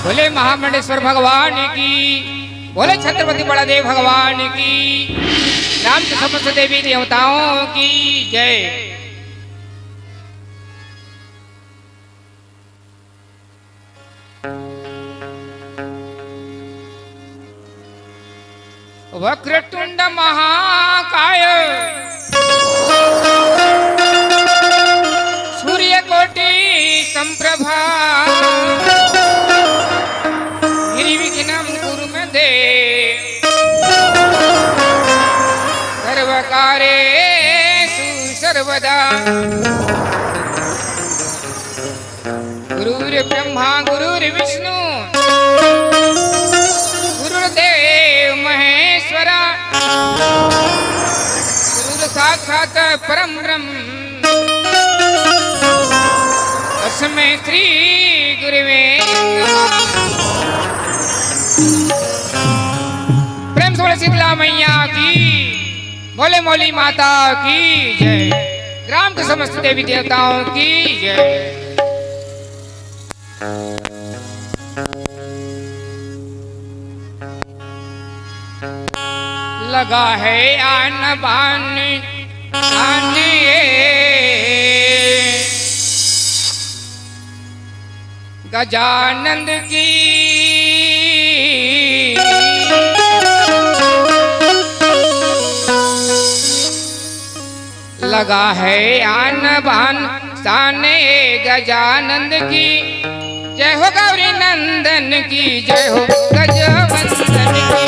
बोले महामंडेश्वर भगवान की, बोले छत्रपति बड़ादेव भगवान की, राम के समस्त देवी देवताओं की जय। वक्रतुंड महाकाय सूर्यकोटि संप्रभा निर्विघ्नं कुरु मे देव सर्वकार्येषु सर्वदा। गुरुर्ब्रह्मा गुरुर्विष्णु गुरुर्देव महेश्वरा गुरुर् साक्षात् परं ब्रह्म तस्मै श्री गुरुवे नमः। प्रेम से बोले शीतला मैया की, बोले मौली माता की जय, ग्राम के समस्त देवी देवताओं की जय। लगा है आन बान आने गजानंद की, लगा है आन बान साने गजानंद की। जय हो गौरी नंदन की, जय हो गजवंदन की।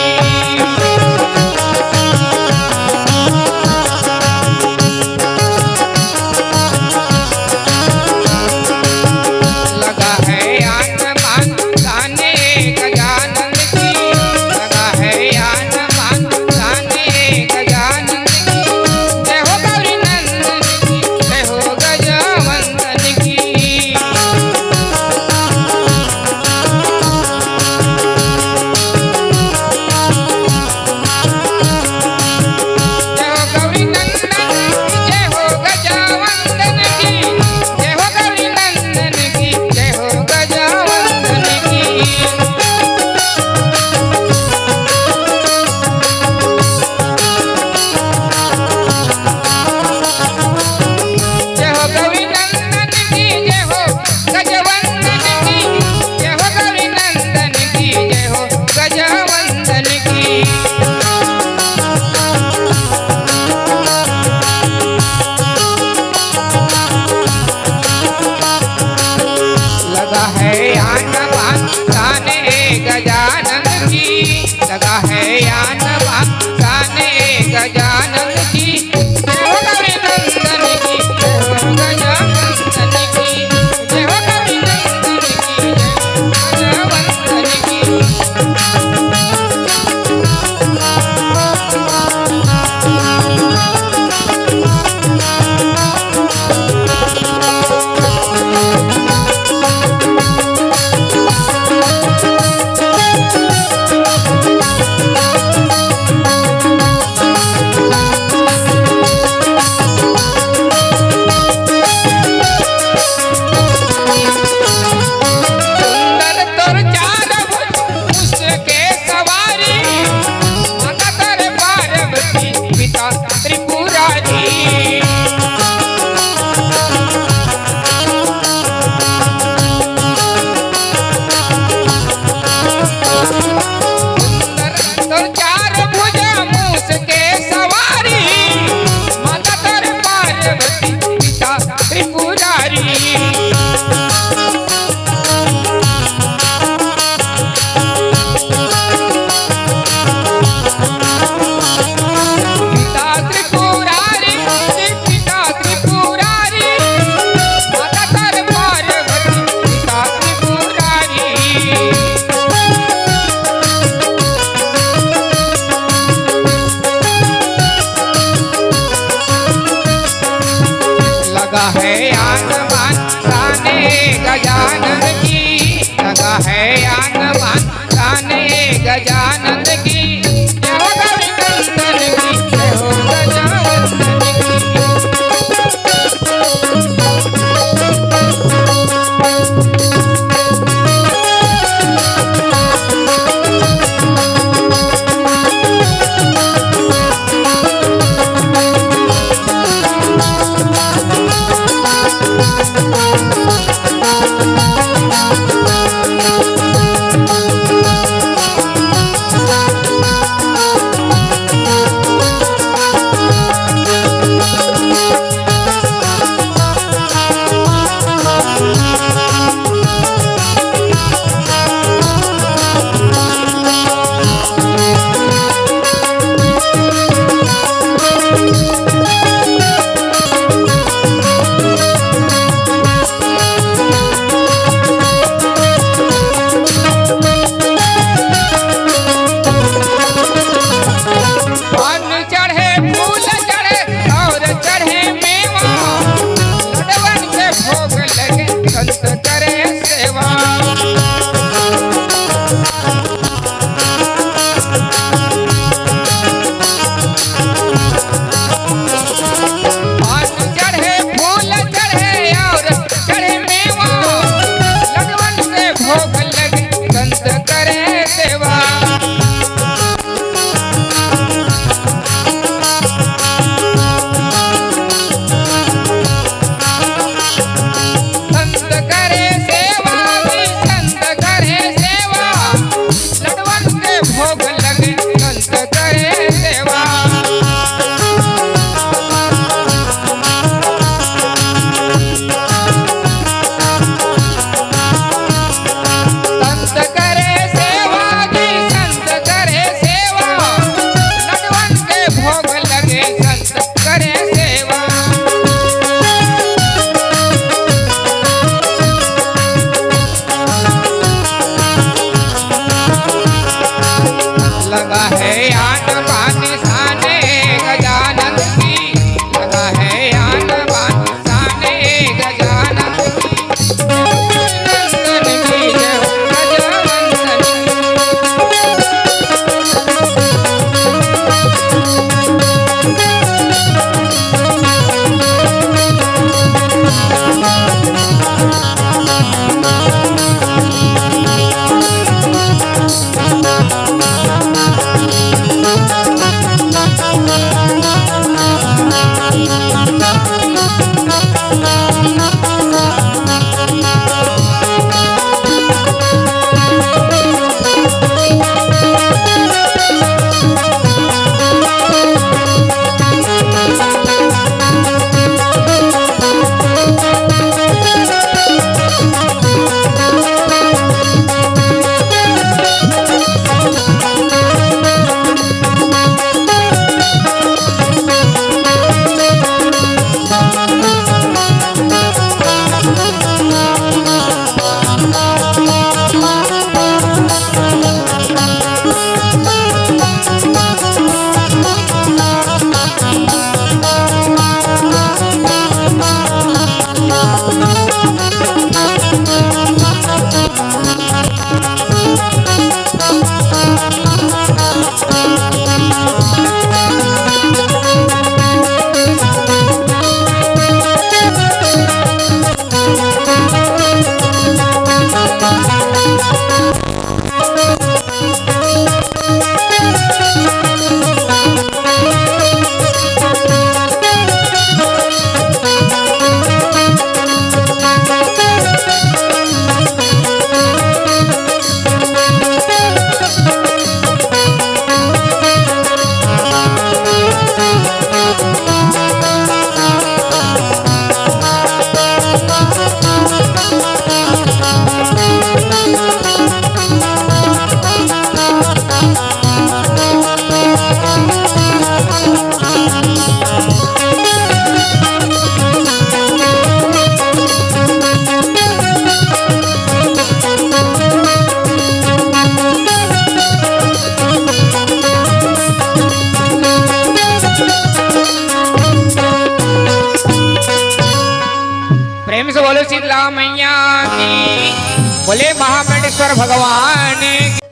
बोले महामंडेश्वर भगवान की।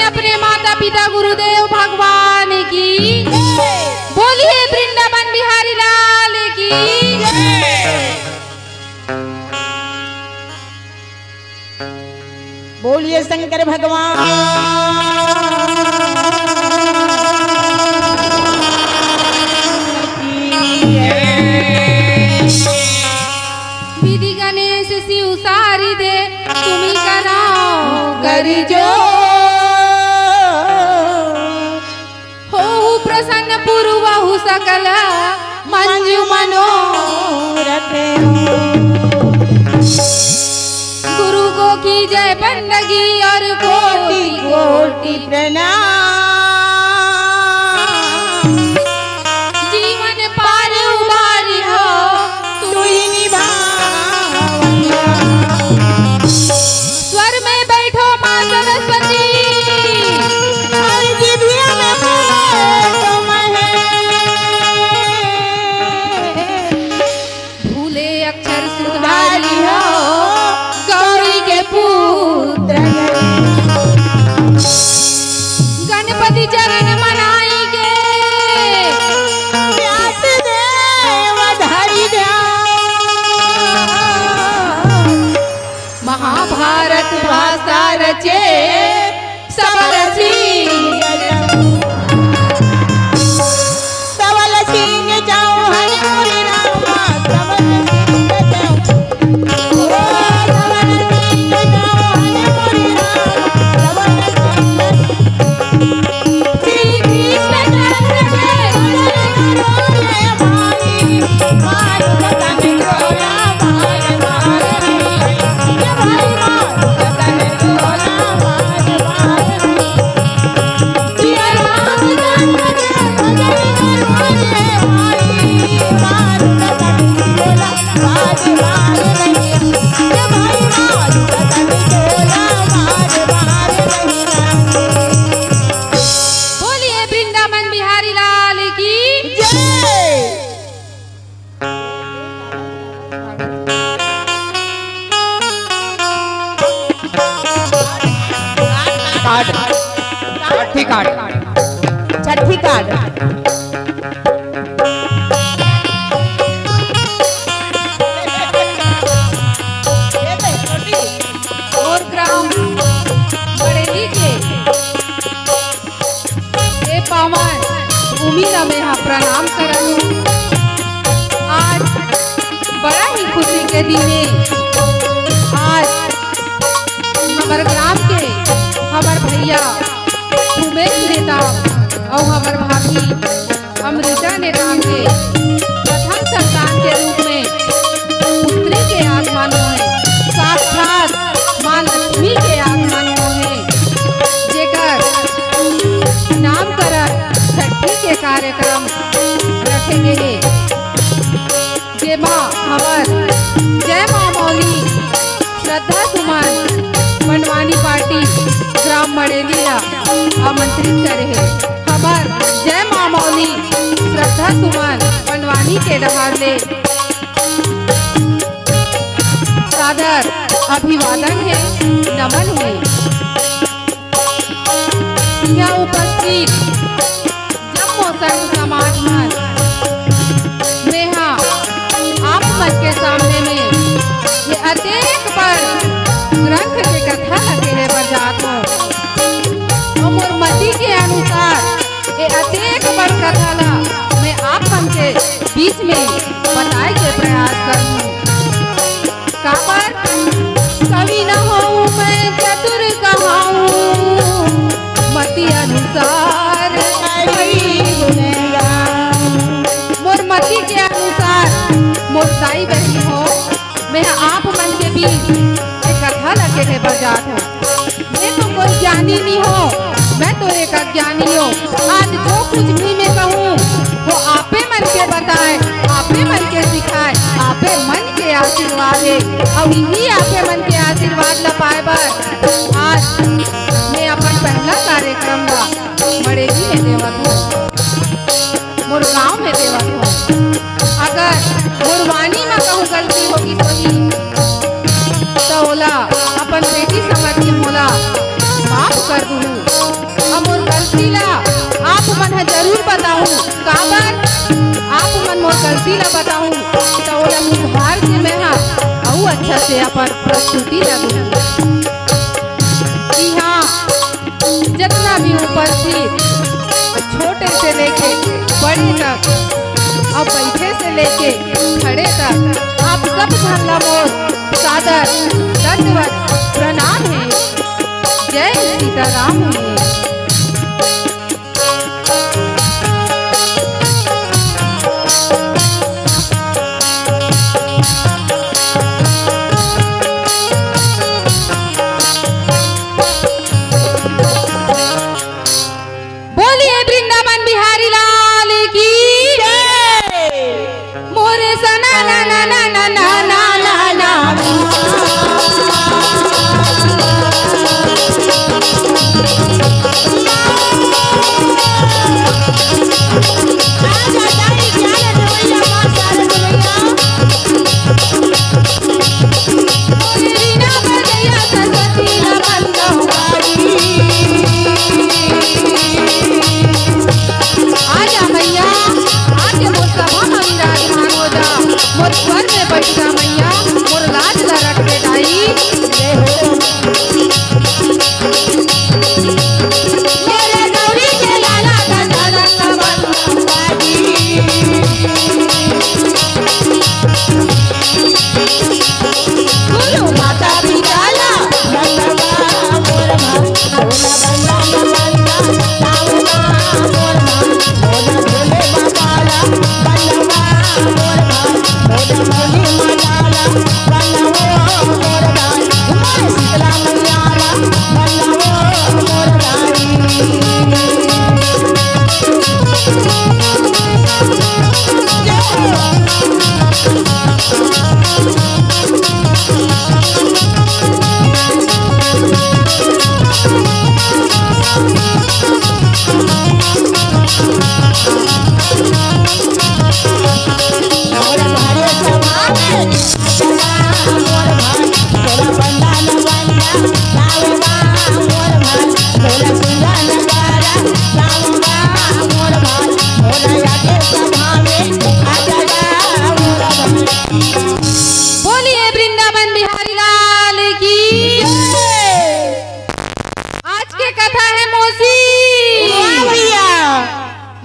अपने माता पिता गुरुदेव भगवान की बोलिए, वृंदावन बिहारी लाल की। बोलिए शंकर भगवान विधि गणेश शिव सारी दे तुम्ही कराओ करी जो प्रसन्न पूर्व सकल मंजू मनोरथ। गुरु को की जय बंदगी और कोटि कोटि प्रणाम। जीवन पार उबारी हो तू ही निभा। स्वर में बैठो माँ सरस्वती, गणपति चरण मनाई के व्यास देव धरि महाभारत भाषा रचे सबल सिंह जाऊं हरि रामा छठी कार्ड छठी कार्ड और ग्राम बरेली के ए पावन भूमि में यहाँ प्रणाम करलू। आज बड़ा ही खुशी के दिन है। आज हमारे ग्राम के हमार भैया उमेश नेता और हमार भाभी अमृता नेता के प्रथम संतान के रूप में पुत्री के आगमन है। साक्षात माँ लक्ष्मी के आगमन है, जेकर नामकरण छठी के कार्यक्रम के लिए जे माँ हवर जय माँ मौली श्रद्धा सुमन बनवानी पार्टी ग्राम मड़ेलिया आमंत्रित करे है। हमार जय माँ मौली श्रद्धा सुमन बनवानी के डहार ले सादर अभिवादन है, नमन है। यहाँ उपस्थित जम्मू संघ समाज मन में हाँ आप मन के सामने में ये अनेक पर ग्रंथ के कथा लगे है बजात हो और मती के अनुसार ये अनेक पर कथा ला मैं आप मन के बीच में बताए के प्रयास करूँ। का पर कवि न हो मैं चतुर कहाऊं मती अनुसार मोर मती के अनुसार मोर दाई बहनी हो मैं आप मन के बीच एक कथा लगे है बजात हो। मैं तो कोई ज्ञानी नहीं हो, मैं तो एक अज्ञानी हूँ। आज जो कुछ भी मैं कहूँ वो आपे मन के बताए, आपे मन के सिखाए, आपे मन के आशीर्वाद है और यही आपे मन के आशीर्वाद ला पाए बर आज मैं अपन पहला कार्यक्रम ला मड़ेली में देवत हूँ, मोर गाँव में देवत हूँ। अगर मोर वाणी में कहूँ गलती होगी तो ओला अपन बेटी समझ के मोला माफ कर दूँ। अब मोर गलती ला आप मन है जरूर बताऊँ, काबर आप मन मोर गलती ला बताऊँ तो ओला सुधार के मैं हाँ और अच्छा से अपन प्रस्तुति लगूँ। हाँ जितना भी उपस्थित छोटे से लेके बड़े तक और बैठे से लेके खड़े तक आप सब धरला मोर सादर दंडवत प्रणाम है। जय सीताराम है। बोलिए वृंदावन बिहारी लाल की मोरे सना ना ना ना ना ना ना ना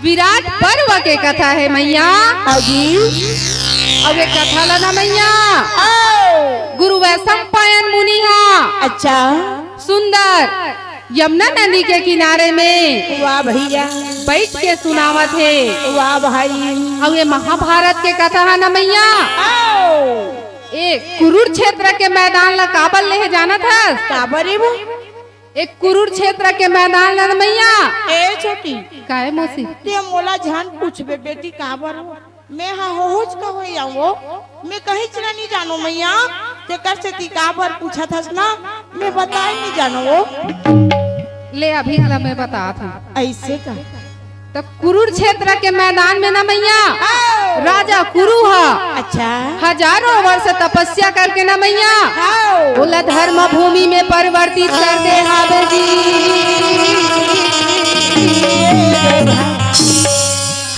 विराट पर्व के कथा है मैया। अब एक कथा लना मैया गुरु वैशंपायन मुनि हाँ अच्छा सुंदर यमुना नदी के किनारे में वाह भैया बैठ के सुनावत है। वाह भाई अब ये महाभारत के कथा है ना मैया। एक कुरुक्षेत्र के मैदान ला काबल ले जाना था। काबर है वो एक कुरुर क्षेत्र के मैदान न मैया ए छोटी काहे मौसी ते मोला जान पूछबे बेटी काबर हो मैं हाँ होज का हो या वो मैं कहीं चला नहीं जानो मैया ते कर से ती काबर पूछा था ना मैं बताए नहीं जानो वो ले अभी ला मैं बता था ऐसे का तब कुरुर क्षेत्र के मैदान में न मैया राजा कुरु हा अच्छा हजारों वर्ष तपस्या करके न मैया आओ बोला धर्म भूमि में परिवर्तित कर दे हावे जी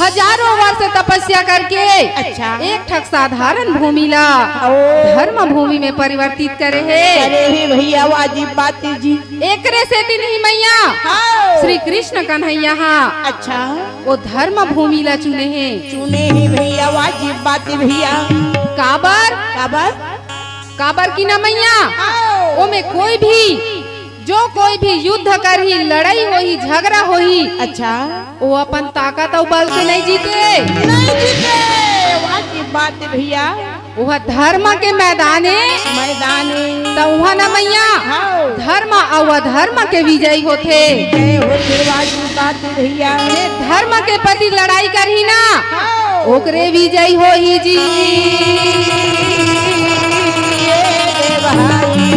हजारों वर्ष तपस्या करके अच्छा एक ठक साधारण भूमि ला ओ धर्म भूमि में परिवर्तित करे है अरे ही भैया वाजिब बात जी एकरे से दिन ही मैया आओ श्री कृष्ण कन्हैया अच्छा वो धर्म भूमि ला चुने हैं चुने ही भैया वाजिब बात भैया काबर काबर काबर की न मैया आओ ओ में कोई भी युद्ध करही लड़ाई होही झगड़ा होही अच्छा वो अपन ताकत और बल से नहीं जीते नहीं जीते वाजिब बात भैया वह धर्म के मैदाने मैदाने तो वह न मैया आओ धर्म और अधर्म के विजयी होते जय हो वाजिब बात भैया जे धर्म के प्रति लड़ाई करही ना आओ ओकरे विजयी होही जी ये भाई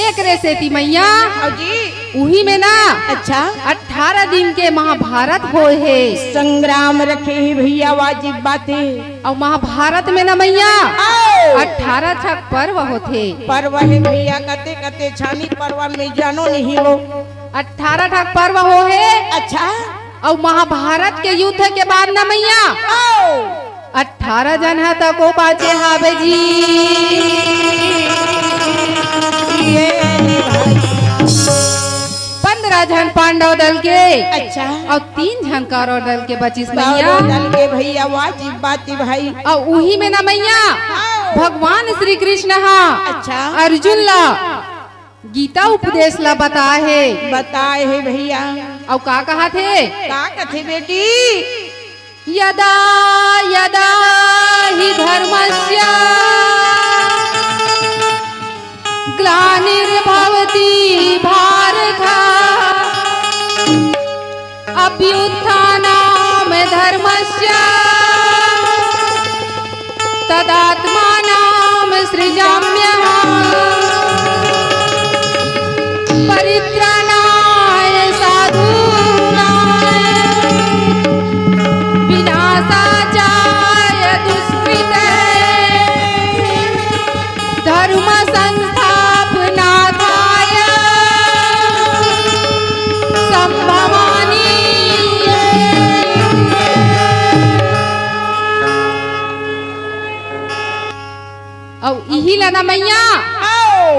एक रे सेती मैया आओ जी उही में ना अच्छा 18 दिन के महाभारत होए है संग्राम रखे ही भैया वाजिब बातें और महाभारत में न मैया आओ 18 छक पर्व होते पर्व है भैया कते कते छानी पर्व में जानो नहीं हो 18 ठक पर्व हो है अच्छा और महाभारत के युद्ध के बाद न मैया आओ 18 जन तक को पाचे हावे जी ये भाई 15 जन पांडव दल के अच्छा और 3 जन कौरव दल के बचिस मैया बारो दल के भैया वाजिब बातें भाई और उही में न मैया आओ भगवान श्री कृष्ण अच्छा अर्जुन ला गीता उपदेश ला बताए है बताए है भैया और का कहा थे का कथे बेटी यदा यदा हि धर्मस्य ग्लानिर्भवति भारत अभ्युत्थानं धर्मस्य तदात्मानं सृजाम्यहम् परित्राणाय साधूनां विनाशाय दुष्कृते धर्म संस्थापनार्थाय संभवामि और इही लना मैया आओ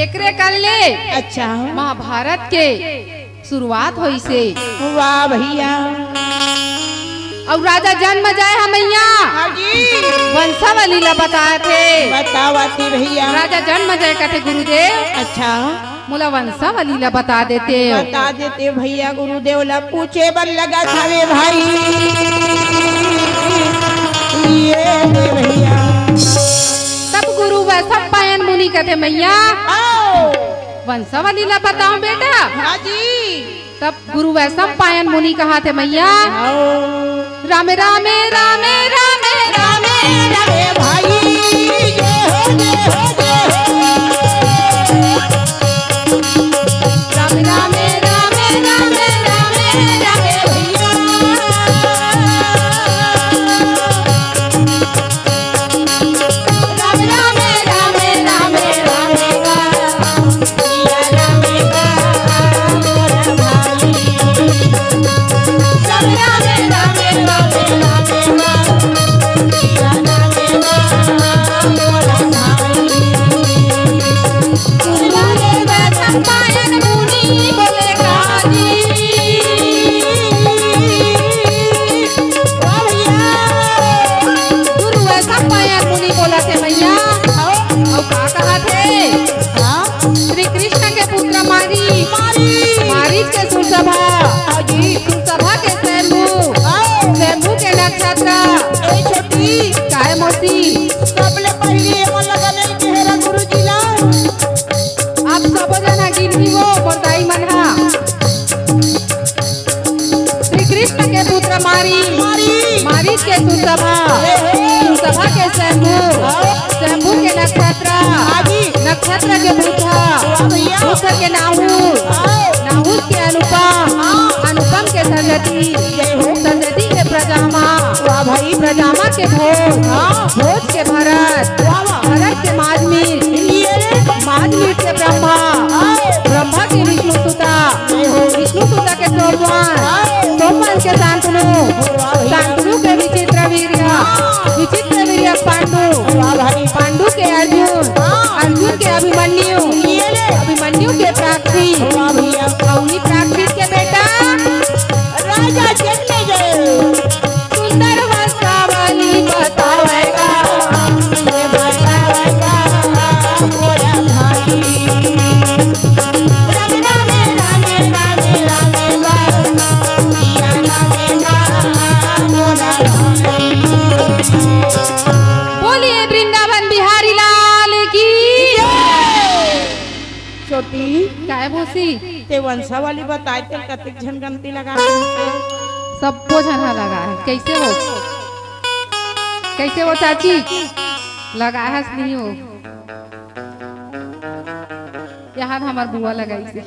एकरे कर ले अच्छा महाभारत के शुरुआत होई से वाह भैया और राजा जन्म जाए हम मैया हाँ जी वंशावली ला बताए थे बतावाती भैया राजा जन्म जाए कहते गुरुदेव अच्छा मुला वंशावली ला बता देते बता देते भैया गुरुदेव ला पूछे बन लगा था वे भाई ये भैया तब गुरु वैसा पायन मुनि कहते मैया आओ वंशावली ला बताओ बेटा हाँ जी तब गुरु वैसा पायन मुनि कहा थे मैया आओ रामे रामे रामे रामे रामे अरे भाई जय हो जय हो जय हो रामे रामे रामे रामे रामे रामे भैया रामे रामे रामे रामे रामे या रामे का मोरा भाई रामे रामे रामे रामे रामे या रामे कृष्ण के पुत्र मारी मारीच के सुसभा सुसभा के शंभू के नक्षत्र के बुध के नाहुस के अनुपम के संजति के प्रजामा के भोज के भरत के माधमीर के ब्रह्मा के विष्णुसुता के सोमवन के शांतनु के विचित्र वीर्य पांडु के अर्जुन के अभिमन्यु के प्राकृत के बेटा राजा जन्मे गए सुंदर वंशावली बतावेगा बोलिए वृंदावन बिहारी लाल की छोटी काय भूसी ते वंशा वाली बताए थे कतिक झनगंती लगा सबको झना लगा है कैसे वो चाची लगा है नहीं हो यहाँ हमार बुआ लगाई से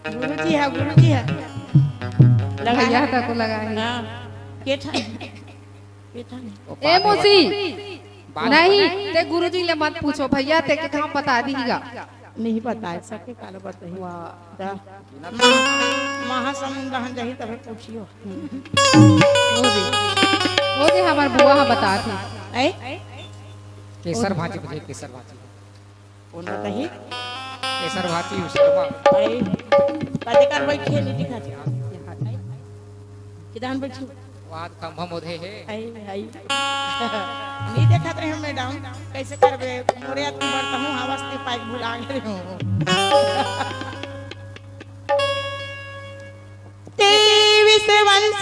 गुरुजी है भैया तक को लगा है हाँ ए मौसी नहीं ते गुरुजी ले मत पूछो भैया ते के काम बता दीगा नहीं पता है सबके काल बताइए महासमुंद बहन जही तबे पूछियो वो दे हमार बुआ बता थे केसर भाजी बजे केसर भाजी कौन बताही केसर भाजी उसको कदे कर भाई खेली दिखा दे किदान बैठू वाद खंभा मोधे है आई नहीं देखा रहे हम मैडम कैसे करबे मोरे आदमी बढ़ता हूं हवस के पाइप भुला गए हूं तेविस वंश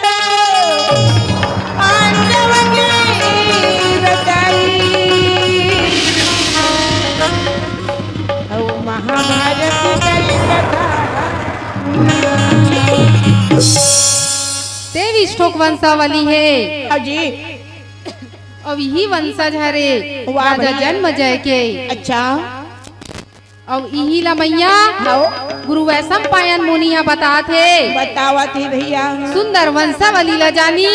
पांडव की रचाई ओ महाभारत की कथा 23 ठोक वंशावली है जी अब यही वंशज हरे वाह राजा भैया। जन्म जय के अच्छा अब यही ला मैया गुरु वैसम पायन मुनिया बता थे बतावा थी भैया सुंदर वंशावली ला जानी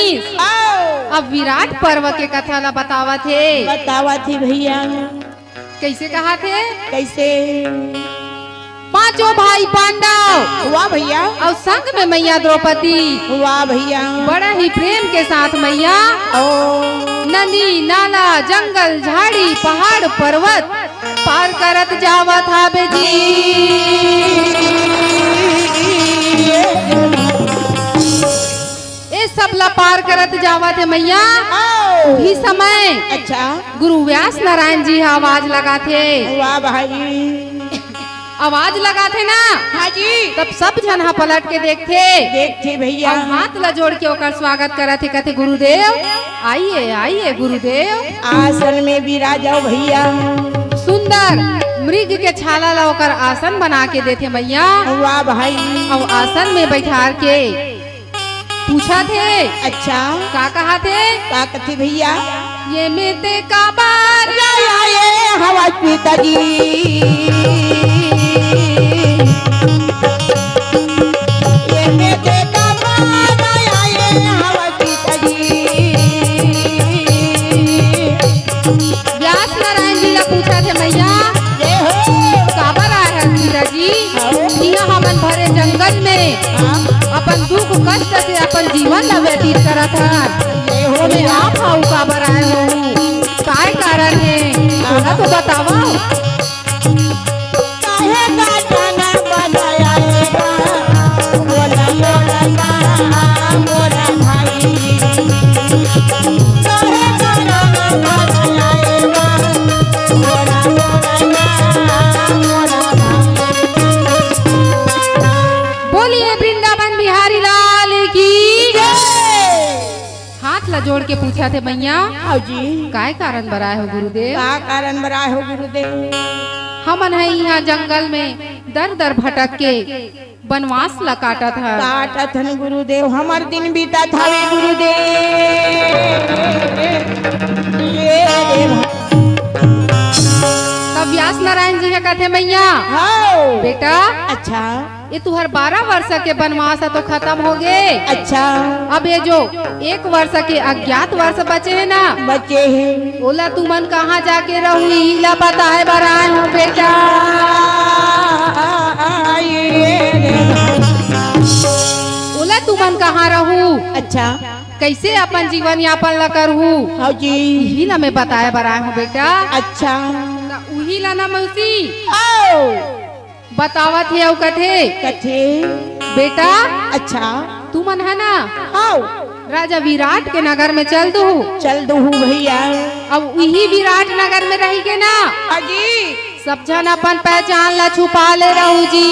आओ अब विराट पर्व के कथा ला बतावा थे बतावा थी भैया कैसे कहा थे कैसे पांचों भाई पांडव वाह भैया और संग में मैया द्रौपदी वाह भैया बड़ा ही प्रेम के साथ मैया ओ नदी नाला जंगल झाड़ी पहाड़ पर्वत पार करत जावा था बेजी ये सब ला पार करत जावा थे मैया भी समय अच्छा गुरु व्यास नारायण जी आवाज लगा थे वाह भाई आवाज लगा थे ना हाँ जी तब सब जन हा पलट के देखते देखते भैया और हाथ ला जोड़ के ओकर स्वागत करत थे कहते गुरुदेव आइए आइए गुरुदेव आसन में विराजो भैया सुंदर मृग के छाला ला ओकर आसन बना के देते मैया वाह भाई और आसन में बैठार के पूछा थे अच्छा का कहा थे का कथी भैया ये मेते का बार ये हवा पिताजी ये मेरे का बार ये हवा पिताजी व्यास नारायण जी ने पूछा थे मैया ये हो काबर आए हैं पिताजी यहाँ हमन भरे जंगल में अपन दुख कष्ट से अपन जीवन ला व्यतीत करत हन हो में आप हाउ काबर आए हो काय कारण है थोड़ा तो बतावा काहे का गाना बजाया है बोला बोला मोरा भाई काहे का गाना बजाया है बोला बोला मोरा भाई बोलिए वृंदावन बिहारी लाल की हाथ ला जोड़ के पूछा थे मैया आओ जी काय कारण बराए हो गुरुदेव का कारण बरा हो गुरुदेव हमन है यहाँ जंगल में दर दर भटक के बनवास ला काटत है। काटत हन गुरुदेव, हमार दिन बीता था वे गुरुदेव। ये देव तब व्यास नारायण जी है कहते मैया हाँ बेटा अच्छा ये तुहर 12 वर्ष के बनवास है तो खत्म हो गए। अच्छा अब ये जो 1 वर्ष के अज्ञात वर्ष बचे है ना बच्चे हैं बोला तुमन कहाँ जाके रहू इला पता है बराए हो बेटा। बोला तुमन कहाँ रहू अच्छा कैसे अपन जीवन यापन ला करहू हाँ जी यही ला मैं बताया बराए हो बेटा। अच्छा वही ला ना मौसी आओ बतावत है औ कथे कथे बेटा अच्छा तू मन है ना आओ राजा विराट के नगर में चल दू चल दू भैया अब वही विराट नगर में रही के ना अजी सब जन अपन पहचान ला छुपा ले रहू जी।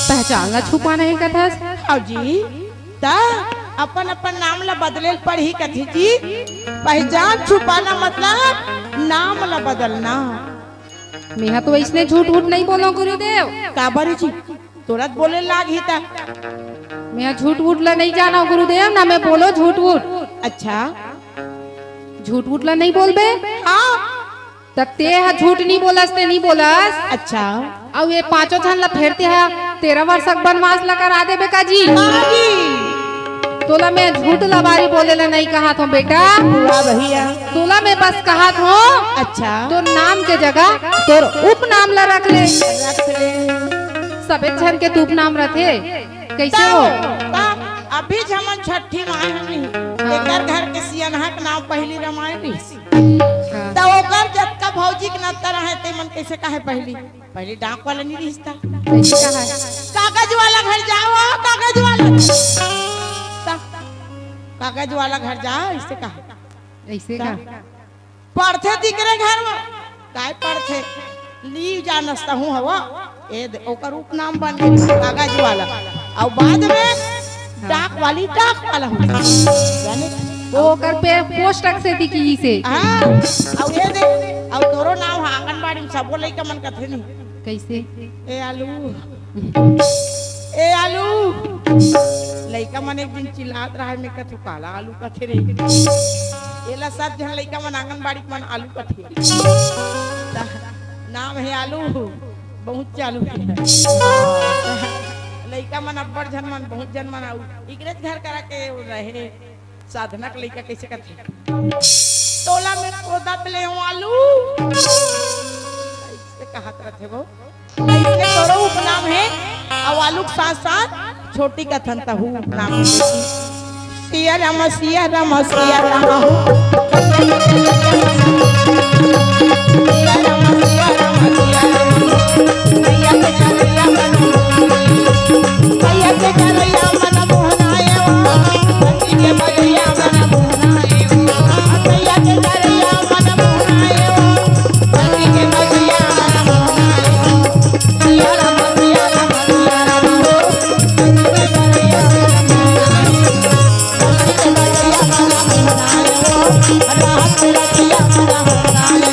पहचान ला छुपा नहीं कथा आओ जी ता अपन अपन नाम ला बदले पढ़ी कथी जी। पहचान छुपाना मतलब नाम ला बदलना। मैं तो इसने झूठ झूठ नहीं बोलो गुरुदेव। काबर जी तुरंत बोले लाग ही था। मैं झूठ झूठ ला नहीं जाना गुरुदेव ना मैं बोलो झूठ झूठ। अच्छा झूठ झूठ ला नहीं बोलबे हाँ तते झूठ नहीं बोलस ते नहीं बोलस। अच्छा अब ये 5 जन ला फेरते है 13 वर्ष तक बनवास ला करा दे बेका जी। तोला मैं झूठ लबारी बोले ला नहीं कहा था बेटा। भैया तोला मैं बस कहा था अच्छा तो नाम के जगह तोर उपनाम ला रख ले। रख ले सबे जन के तू उपनाम रखे कैसे हो। अभी हमन छठी माई हमी एकर घर के सियनहा के नाम पहली रामायण रही तो ओकर जत्का भौजी के नत्ता रहे ते मन कैसे कहे पहली डाक वाला नहीं रिश्ता कैसे कहा है? कागज वाला घर जाओ कागज वाला कागज वाला घर जाओ इससे कहा ऐसे का पढ़ते दिकरे घर में काय पढ़ते ली जानस्ता हूँ हवा ए ओकर उपनाम बन गया कागज वाला और बाद में डाक वाला हो जाने वो कर पे पोस्टक से दिखी से हां और ये दे और तोरो नाम आंगनबाड़ी में सबो लइका मन कथे नहीं कैसे ए आलू लइका मन एक दिन चिल्लात रहा मैं कथु काला आलू कथे रे एला सब जन लइका मन आंगनबाड़ी मन आलू कथे नाम है आलू बहुत चालू है लइका मन अब्बड़ जन मन बहुत जन मन आउ इकरे घर करा के रहे साधना के लइका कैसे करथे तोला में कोदा पे ले आलू ऐसे कहत रहथे वो ऐसे करो उपनाम है और आलू के साथ साथ छोटी कथन तहु नाम सिया राम सिया राम सिया राम सिया राम सिया राम सिया राम मैया के चलिया मन मैया के चलिया मन मोहनाए पति के बलिया मन मोहनाए मैया के चलिया मन मोहनाए पति के बलिया मन मोहनाए सिया राम सिया राम सिया राम पति के बलिया मन मोहनाए पति के बलिया मन मोहनाए रात रतिया मन मोहनाए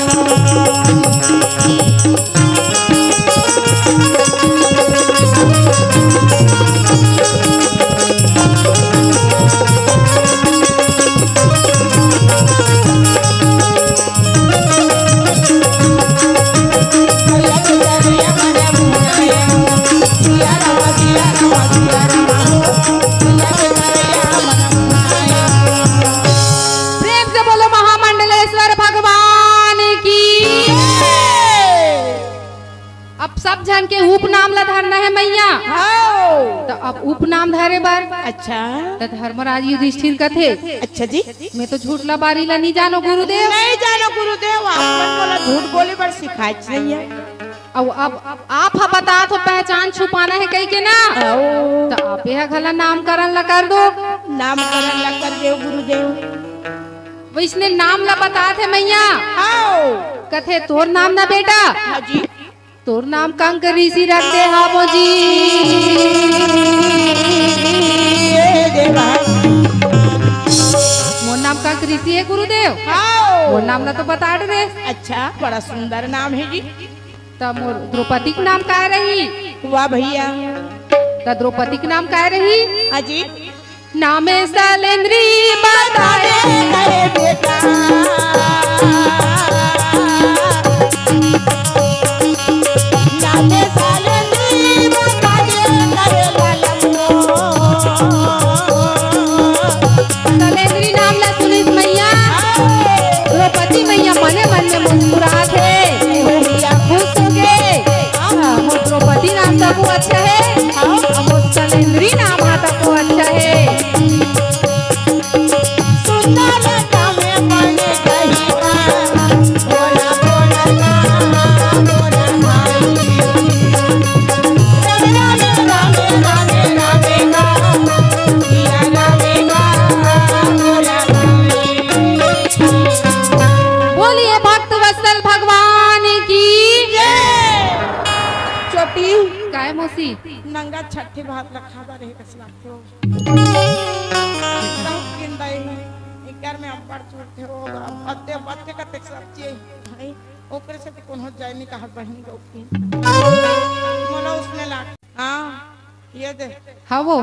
प्रेम से बोलो महामंडलेश्वर भगवान की। अब सब जन के उपनाम ला धरना है मैया तो अब उपनाम धरे बार अच्छा तो धर्मराज युधिष्ठिर कथे अच्छा जी मैं तो झूठ ला बारी ला नहीं जानो गुरुदेव। नहीं जानो गुरुदेव आपन बोला झूठ बोले पर सिखाई नहीं है अब आप बता तो पहचान छुपाना है कहीं के ना तो आप यह घला नामकरण ला कर दो। नामकरण ला कर देव गुरुदेव वैसने नाम ला बता थे मैया आओ कथे तोर नाम ना बेटा हाँ जी तोर नाम कंक ऋषि रख दे हाबो जी। ये देवा मोर नाम कंक ऋषि है गुरुदेव आओ। वो नाम ला तो बता दे। अच्छा, बड़ा सुंदर नाम है जी। तब मोर द्रौपदी के नाम का रही? वाह भैया। तब द्रौपदी के नाम का रही? अजी नामे शैलेंद्री बताए अरे बेटा, नामे शैलेंद्री बताए करे लालमो। शैलेंद्री नाम ला सुनिस मैया द्रौपदी मैया मने मन में मुस्कुरात है, मैया खुश हो गए। मोर द्रौपदी नाम तो वो अच्छा है, मोर शैलेंद्री नाम आता तो अच्छा है। सुंदर नामे बने गहिरा, बोला बोला बोला भाई। रामे रामे रामे रामे गा, किया रामे गा, बोला भाई। बोलिए भक्त वत्सल भगवान की चोटी काय मौसी नंगा छठी भात रखा बा रहे कस लागते हो। सब किंदा एकर में अब्बड़ चोटे हो बत्ते बत्ते का टेक्स सब्जी भाई ओकरे से तो कोनो जाय नहीं कहत बहन गौ की मोला उसने लाग। हां ये दे हाँ वो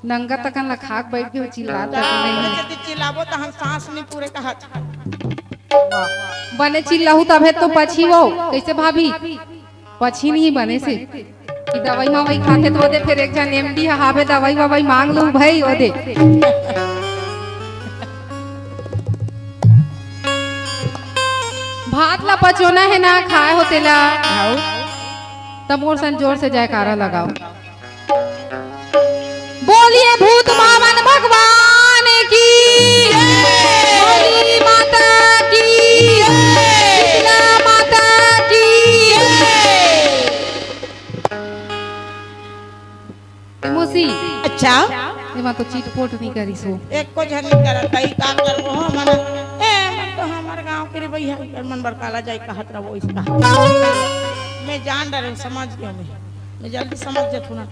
नंगा तकन ला खाक बैठ के चिल्लाता तो नहीं जब चिल्लाबो त हम सांस नहीं पूरे कहत। बने चिल्लाहू तबे तो पछी वो कैसे भाभी पछी नहीं बने से कि दवाई मवाई खाते तो दे फिर एक जन एमडी हावे दवाई ववाई मांग लो भाई ओ दे। भात ला पचोना है ना खाए होते ला तब मोर सन जोर से जयकारा लगाओ। बोलिए भूत मावन भगवान की बोली माता की शीतला माता की। मौसी अच्छा एमा तो चीट पोट नहीं करी सो एक को झन नहीं करत कई का करबो हम मन ए मन तो हमर गांव के रे भैया कर मन बरकाला जाय कहत रहो इसका। मैं जान रहा समझ गया मैं जल्दी समझ जातू ना।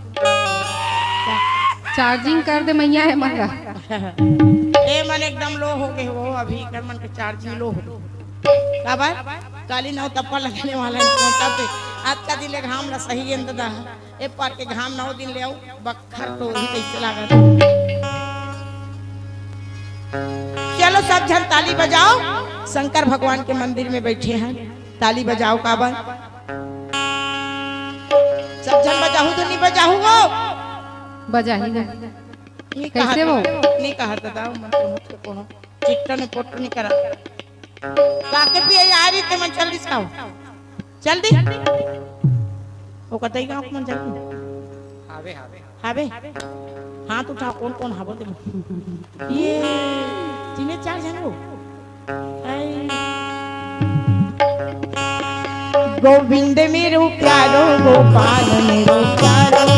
चार्जिंग कर दे मैया है मरा ए मन एकदम लो हो गए वो अभी कर मन के चार्जिंग लो हो का भाई काली नौ तप्पा लगने वाला है पहुंचा पे आज का दिन ले घाम ला सही अंत दा ए पार के घाम 9 दिन ले आऊ बखर तो ही कैसे लागत। चलो सब जन ताली बजाओ शंकर भगवान के मंदिर में बैठे हैं ताली बजाओ काबर सब जन बजाऊ तो नहीं बजाऊ वो बजाही ना नहीं कैसे वो नहीं कहा था मन तो कोनो चिट्टा ने पोट नहीं करा काके भी आ रही ते मन जल्दी खाओ जल्दी वो कतई गांव मन जल्दी हावे हावे हावे हाथ उठा कौन कौन हावो दे ये तीन चार जन हो गोविंद मेरो प्यारो गोपाल मेरो प्यारो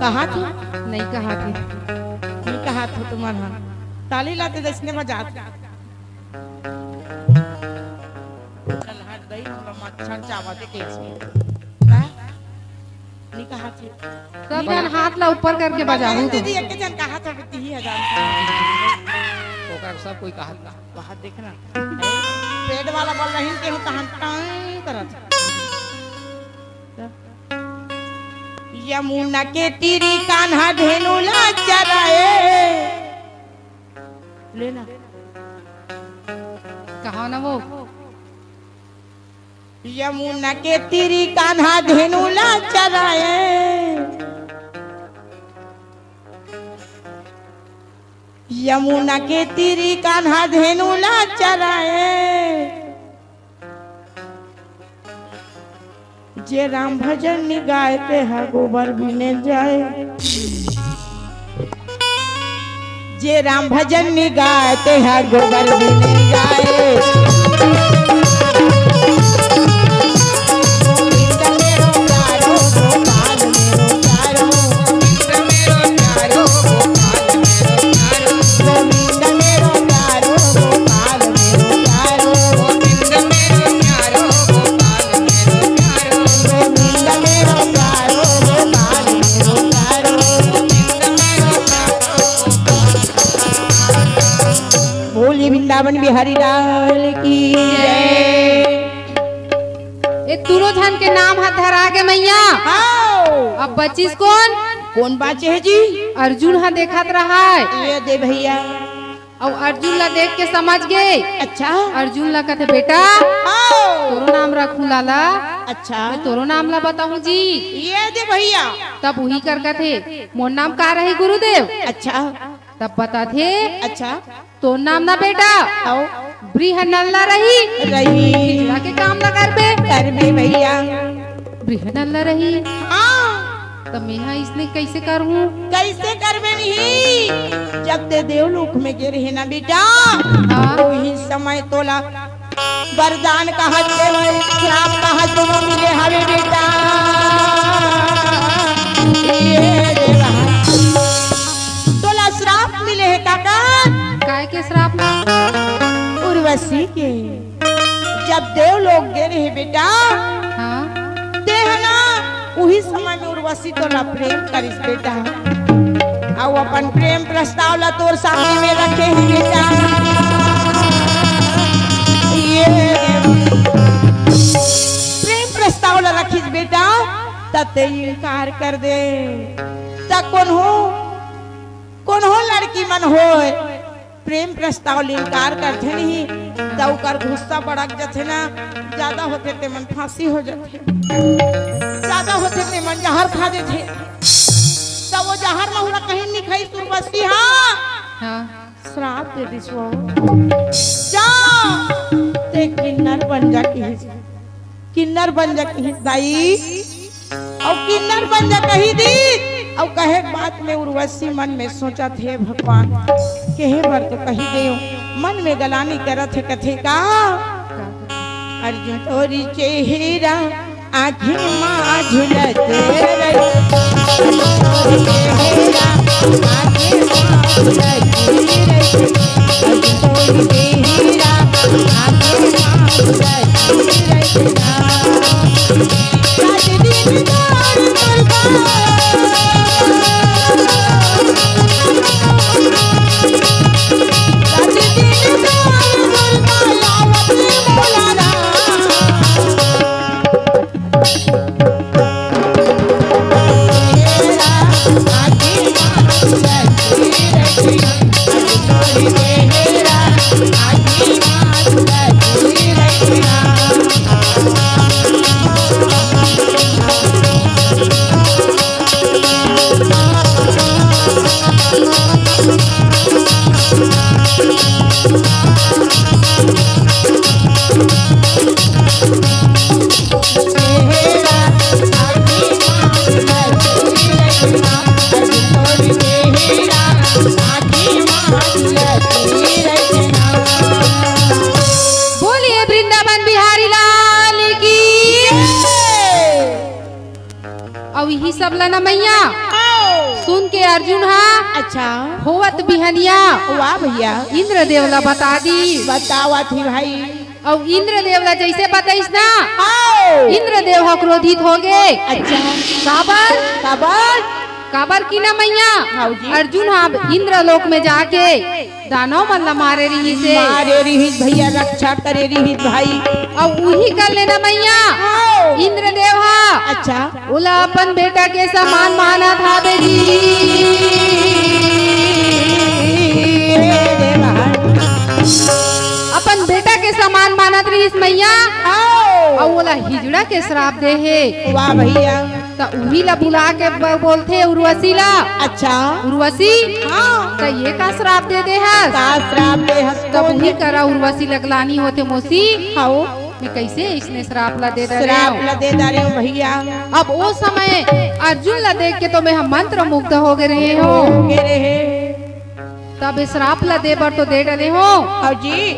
कहा था नहीं कहा थी नहीं कहा था तुम्हारा ताली लाते दसने में जात चल हट गई थोड़ा मच्छर चावा दे केस में नहीं कहा थी सब जन हाथ ला ऊपर करके बजाऊं तो दीदी एक जन कहा था बिती ही हजार ओकर सब कोई कहत ना बाहर देखना पेड़ वाला बल रही के हूं कहां टाई करत यमुना के तीरी कान्हा धेनुला चराए लेना कहा ना वो यमुना के तीरी कान्हा धेनुला चराए, यमुना के तीरी कान्हा धेनुला चराए, जे राम भजन गायते हैं गोबर बिने जाए, जे राम भजन गायते हैं गोबर बिने जाए। वृंदावन बिहारी लाल की जय। ये तीनों धन के नाम हाथ धरा के मैया। अब बचिस कौन बाचे है जी? अर्जुन हा देखत रहा है। ये दे भैया। और अर्जुन ला देख के समझ गए। अच्छा। अर्जुन ला कहते बेटा तोरो नाम रखू लाला। अच्छा। मैं तोरो नाम ला बताऊं जी। ये दे भैया। तब वही कर थे मोर नाम का रही गुरुदेव। अच्छा। तब बता थे। अच्छा। तो नाम ना बेटा बृहनल्ला रही के काम ना करबे भैया। बृहनल्ला रही। तो मैं इसने कैसे करूं? कैसे करबे नहीं? जब ते देवलोक में गिर है ना बेटा तो ही समय तोला वरदान का हाथ देवे श्राप का हाथ दोनों मिले हवे बेटा। तोला श्राप मिले है काका। काय के श्राप? उर्वशी के। जब देवलोक गिर है बेटा देहना उही समय में उर्वशी तोला प्रेम करिस बेटा। और अपन प्रेम प्रस्ताव ला तोर सामने में रखे हैं बेटा। ये प्रेम प्रस्ताव ला रखिस बेटा तते इनकार कर दे। तक कौन हो लड़की मन हो प्रेम प्रस्ताव इनकार करते नहीं तो कर गुस्सा बढ़क जाते ना। ज्यादा होते ते मन फांसी हो जाते, ज्यादा होते ते मन जहर खा देते। तो वो जहर में हुआ कहीं नहीं खाई उर्वशी। हाँ श्राप दे दिसो जा ते किन्नर बन जा की, किन्नर बन जा की दाई। और किन्नर बन जा कही दी। और कहे बात में उर्वशी मन में सोचा थे भगवान कहे बर तो कही दे। मन में गलानी करत है कथे का अर्जुन तोरी चेहरा आँखें माँ झुलते रही। चेहरा आँखें माँ झुलती रही। अर्जुन तोरी चेहरा आँखें माँ झुलती रही। सब लना मैया सुन के अर्जुन अच्छा होवत बिहनिया। वाह भैया। इंद्र देवला बता दी। बतावा थी भाई। और इंद्र देवला जैसे बताइस ना इंद्र देव क्रोधित हो गए। अच्छा काबर काबर काबर की ना मैया अर्जुन इंद्र लोक में जाके दानव मन मारे रही से मारे रही भैया रक्षा करे रही भाई। और वही कर लेना मैया इंद्र देव अच्छा उला अपन बेटा के समान माना था बेटी। अपन बेटा के समान मानत रही मैया। और बोला हिजड़ा के श्राप दे है वाह भैया। तो उही ला बुला के बोलथे उर्वशी ला, अच्छा उर्वशी हाँ तो ये का श्राप दे दे है। का श्राप दे हस तब उही करा उर्वशी लगलानी होते मोसी हाओ मैं कैसे इसने श्राप ला दे श्राप ला दे डाले हो भैया। अब वो समय अर्जुन ला देख के तो मैं हम मंत्र मुग्ध हो गए रहे हो, के रहे तब श्राप ला दे बर तो दे डले हो। हाओ जी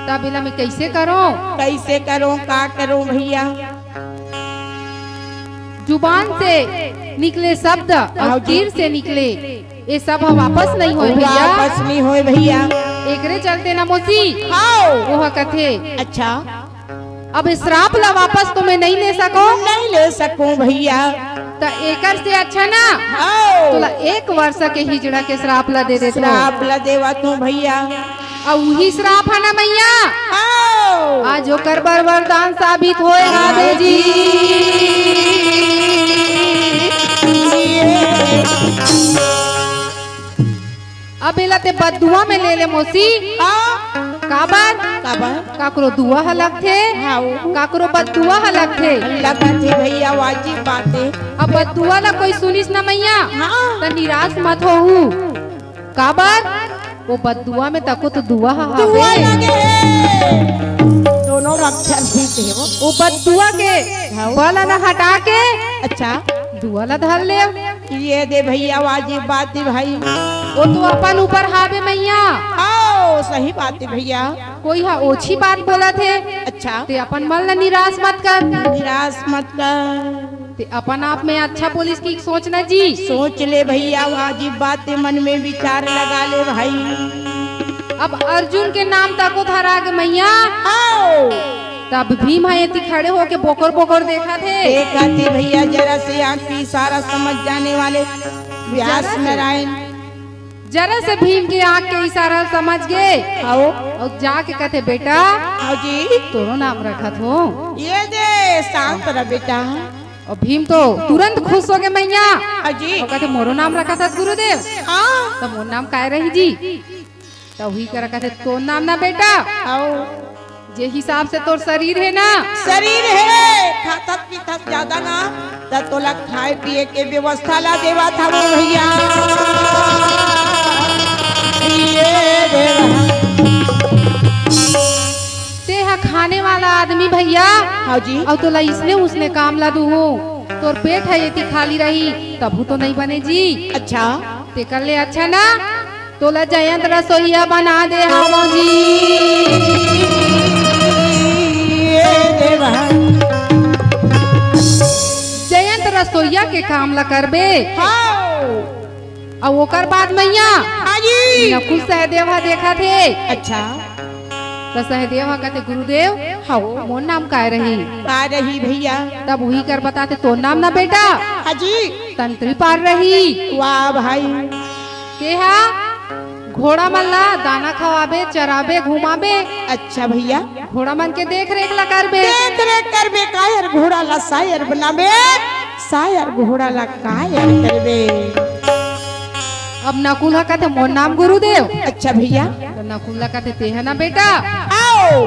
तब इला मैं कैसे करो, कैसे करो का करो भैया। जुबान से निकले शब्द और तीर से निकले ये सब वापस नहीं हो भैया, वापस नहीं होए भैया। एकरे चलते ना मोसी हाओ वो कथे अच्छा अब श्राप ला वापस तो मैं नहीं ले सको, नहीं ले सकूं भैया। तो एकर से अच्छा ना हाओ तोला 1 वर्ष के हिजड़ा के श्राप ला दे देते श्राप ला देवा तू भैया। और वही श्राप है ना मैया हाओ आज ओकर बर वरदान साबित होएगा दे जी। अब इला ते बदुआ में ले ले मोसी काबर काकरो दुआ हलक थे काकरो बदुआ हलक थे लगते भैया वाजिब बातें। अब बदुआ ला कोई सुनिस ना मैया हाँ तो निराश मत होहू काबर वो बदुआ में तको तो दुआ दुआ हवे लगे दोनों अक्षर भी थे वो बदुआ के वाला ना हटा के अच्छा दुआ ला धर ले ये दे भैया वाजिब बात है भाई। वो तो अपन ऊपर हावे मैया आओ सही बात है भैया। कोई हा ओछी बात बोला थे अच्छा ते अपन मन ला निराश मत कर, निराश मत कर ते अपन आप में अच्छा पुलिस की सोचना जी। सोच ले भैया वाजिब बात है मन में विचार लगा ले भाई। अब अर्जुन के नाम तको धरा के मैया आओ तब भीम है खड़े होके बोकर बोकर देखा थे देखा थे भैया जरा से आँख की इशारा समझ जाने वाले व्यास नारायण जरा से भीम के आँख के इशारा समझ गए आओ और जाके कहते बेटा आओ जी तोरो नाम रखा थो ये दे शांत रह बेटा। और भीम तो तुरंत खुश हो गए मैया आओ जी और कहते मोरो नाम रखा था गुरुदेव हाँ तो मोर नाम काय रही जी तो वही कर कहते तो नाम ना बेटा आओ जे हिसाब से तोर शरीर है ना शरीर है खातत पीतत ज्यादा ना त तोला खाए पिए के व्यवस्था ला देवा था वो भैया। ये देवा ते हा खाने वाला आदमी भैया हाँ जी और तोला इसने उसने काम ला दू हो तोर पेट है ये खाली रही तबू तो नहीं बने जी। अच्छा ते कर ले अच्छा ना तोला जयंत रसोईया बना दे हम जी। ये देवा जयंत रसोईया के काम ला करबे हाँ और ओकर बाद मैया हाँ जी नकुल सहदेव हा देखा थे अच्छा तो सहदेव हा कहते गुरुदेव हाँ मोर नाम काय रही आ रही भैया। तब वही कर बताते तो नाम ना बेटा हाँ जी तंत्री पार रही वाह भाई के हा घोड़ा मन ला दाना खवाबे चराबे घुमाबे अच्छा भैया घोड़ा मन के देख रेख ला करबे देख रेख करबे कायर घोड़ा ला शायर बनाबे शायर घोड़ा ला कायर करबे। अब नकुल हा कहते मोर नाम गुरुदेव अच्छा भैया तो नकुल ला कहते ते है ना बेटा आओ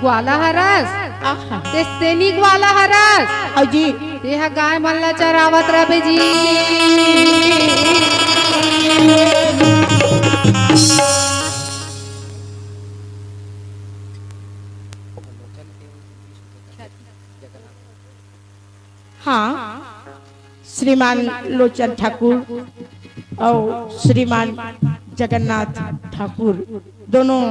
ग्वाला हरस आहा ते सैनी ग्वाला हरस आओ जी ते हा गाय मन ला चरावत रबे जी। हाँ श्रीमान लोचन ठाकुर और श्रीमान जगन्नाथ ठाकुर दोनों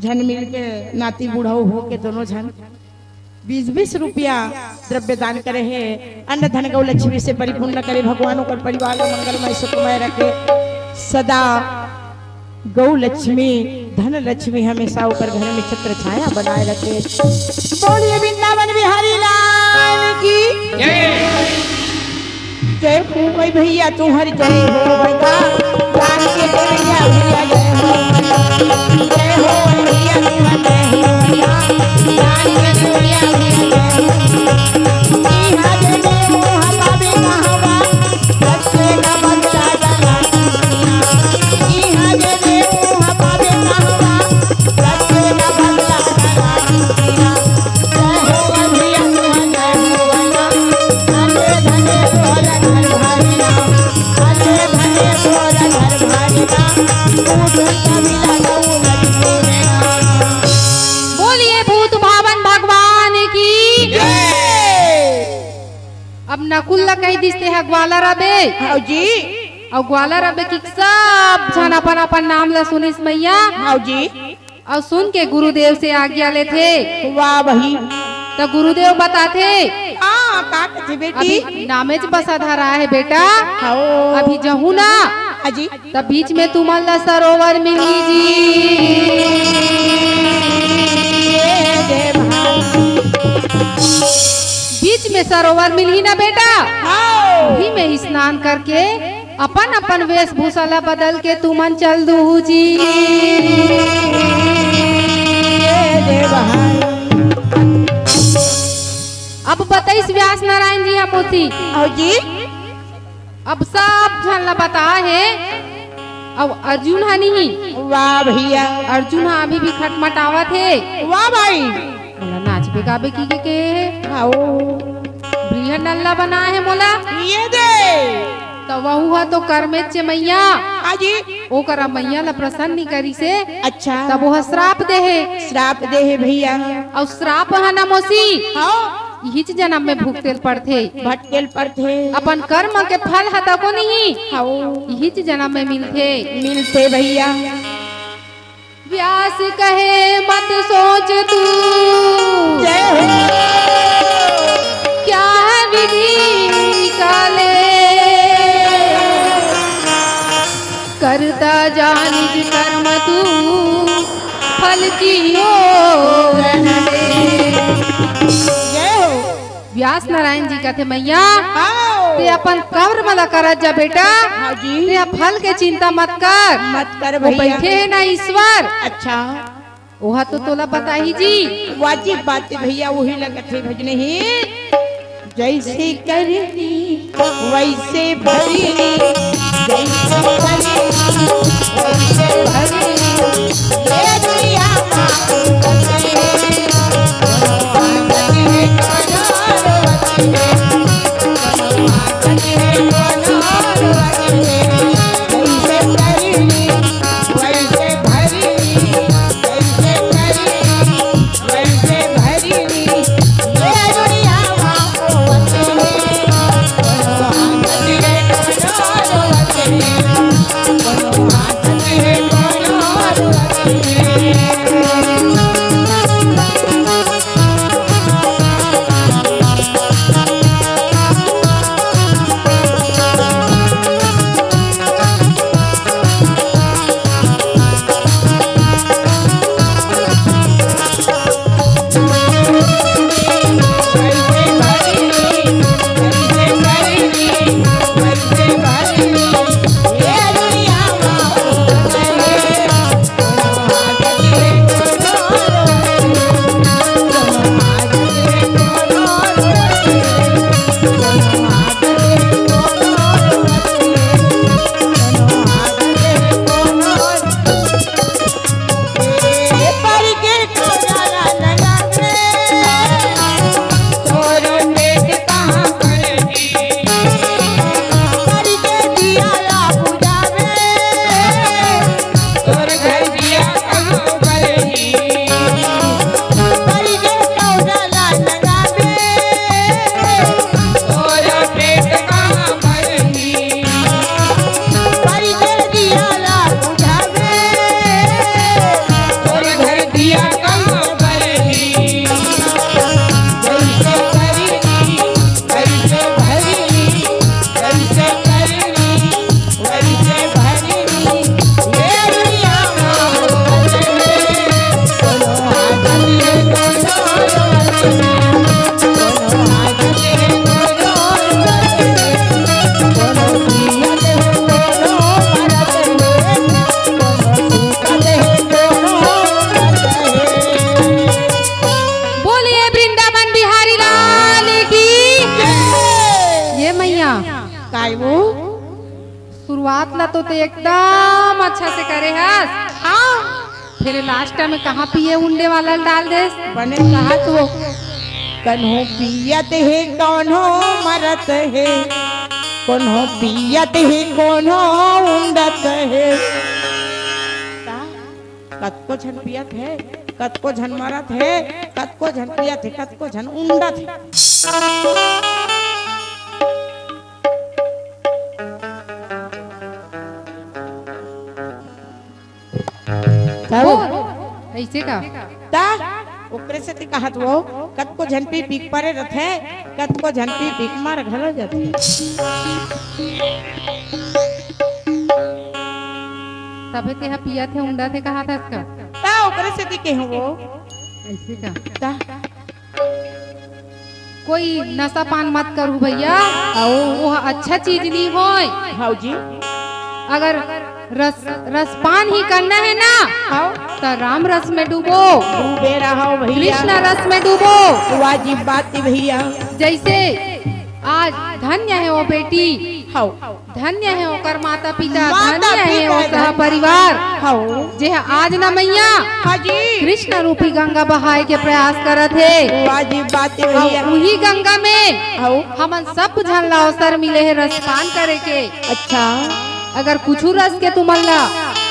झन मिल के नाती बुढ़ऊ हो के दोनों झन 20-20 रुपया द्रव्य दान करे है। अन्न धन गौ लक्ष्मी से परिपूर्ण करे भगवानों का परिवार को मंगलमय सुखमय रखे सदा गौ लक्ष्मी धन लक्ष्मी हमेशा ऊपर घर में छत्र छाया बनाए रखे। बोलिए वृंदावन बिहारी लाल की जय हो भाई भैया तुम्हारी जय हो भैया जान के भैया भैया जय हो जय हो भैया तुम्हारी जय हो भैया जान के भैया भैया जय हो ई हाजे जय हो हमारे कहवा बच्चे का बच्चा जाना ई हाजे जय हो हमारे कहवा बच्चे का बच्चा जाना ग्वाला रबे हाँ जी और ग्वाला रबे की सब जन अपन अपन नाम ला सुनिस मैया हाँ जी और सुन के गुरुदेव से आज्ञा ले थे वाह भाई तो गुरुदेव बताते हाँ का कहते बेटी अभी नामेज बसा धरा है बेटा हाँ अभी जहू ना हाँ जी तब बीच में तुमन ला सरोवर मिली जी बीच में सरोवर मिली ना बेटा वही में स्नान करके अपन अपन वेशभूषा ला बदल के तुमन चल दू जी अब बताइस व्यास नारायण जी मोती जी अब सब झन ला बता है अब अर्जुन हा नहीं वाह भैया अर्जुन हा अभी भी खटमटावत है वाह भाई मोला नाच पे गाबे की के आओ बृहन नल्ला बना है मोला ये दे तो वहु हा तो कर्मेच मैया आजी ओ करा मैया ला प्रसन्न नहीं करी से अच्छा तब वो श्राप दे है श्राप दे है भैया और श्राप हा ना मोसी हाँ हिच जन्म में भुगतेल पड़थे भटकेल पर थे अपन कर्म के फल हता को नहीं हाँ हिच जन्म में मिलथे मिलते भैया व्यास कहे मत सोच तू जय हो क्या है विधि निकाले करता जा निज कर्म तू फल की ओर न दे। जय हो व्यास नारायण जी कहते मैया आओ ते अपन कर्म वाला करत जा बेटा हाँ जी ते फल के चिंता मत कर मत कर वो भैया बैठे है ना ईश्वर अच्छा ओहा तो तोला बताही जी वाजिब बात है भैया वही लगत है भजने ही जैसे करनी वैसे भरनी जैसे करनी वैसे भरनी ये दुनिया काय वो शुरुआत ला तो ते एकदम अच्छा से करे हस फिर लास्ट में कहाँ पिए उंडे वाला डाल दे बने कहा तो कन्हो पियत है कौनो मरत है कन्हो पियत है कौनो उंडत है कतको झन पियत है कतको झन मरत है कतको झन पियत है कतको झन उंडत है ऐसे का ता ओकरे से ती कहत वो कत को झनपी पीक परे रथे कत को झनपी पीक मार घलो जाते तबे ते पिया थे उंडा थे कहा था इसका ता ओकरे से ती कहूं वो ऐसे का ता कोई नशा पान मत करू भैया वो अच्छा चीज नहीं होय हाउ जी अगर रस पान ही करना है ना हाउ तो राम रस में डूबो डूबे रहो भैया कृष्ण रस में डूबो वाजिब बात है भैया जैसे आज धन्य है वो बेटी हाउ धन्य है ओकर माता पिता माता धन्य है पिता वो सह परिवार हाउ जे आज न मैया हाँ जी कृष्ण रूपी गंगा बहाए के प्रयास करत है वाजिब बात है भैया वही गंगा में हाउ हमन सब झन ला अवसर मिले है रसपान करे के अच्छा अगर कुछ रस के तुमन ला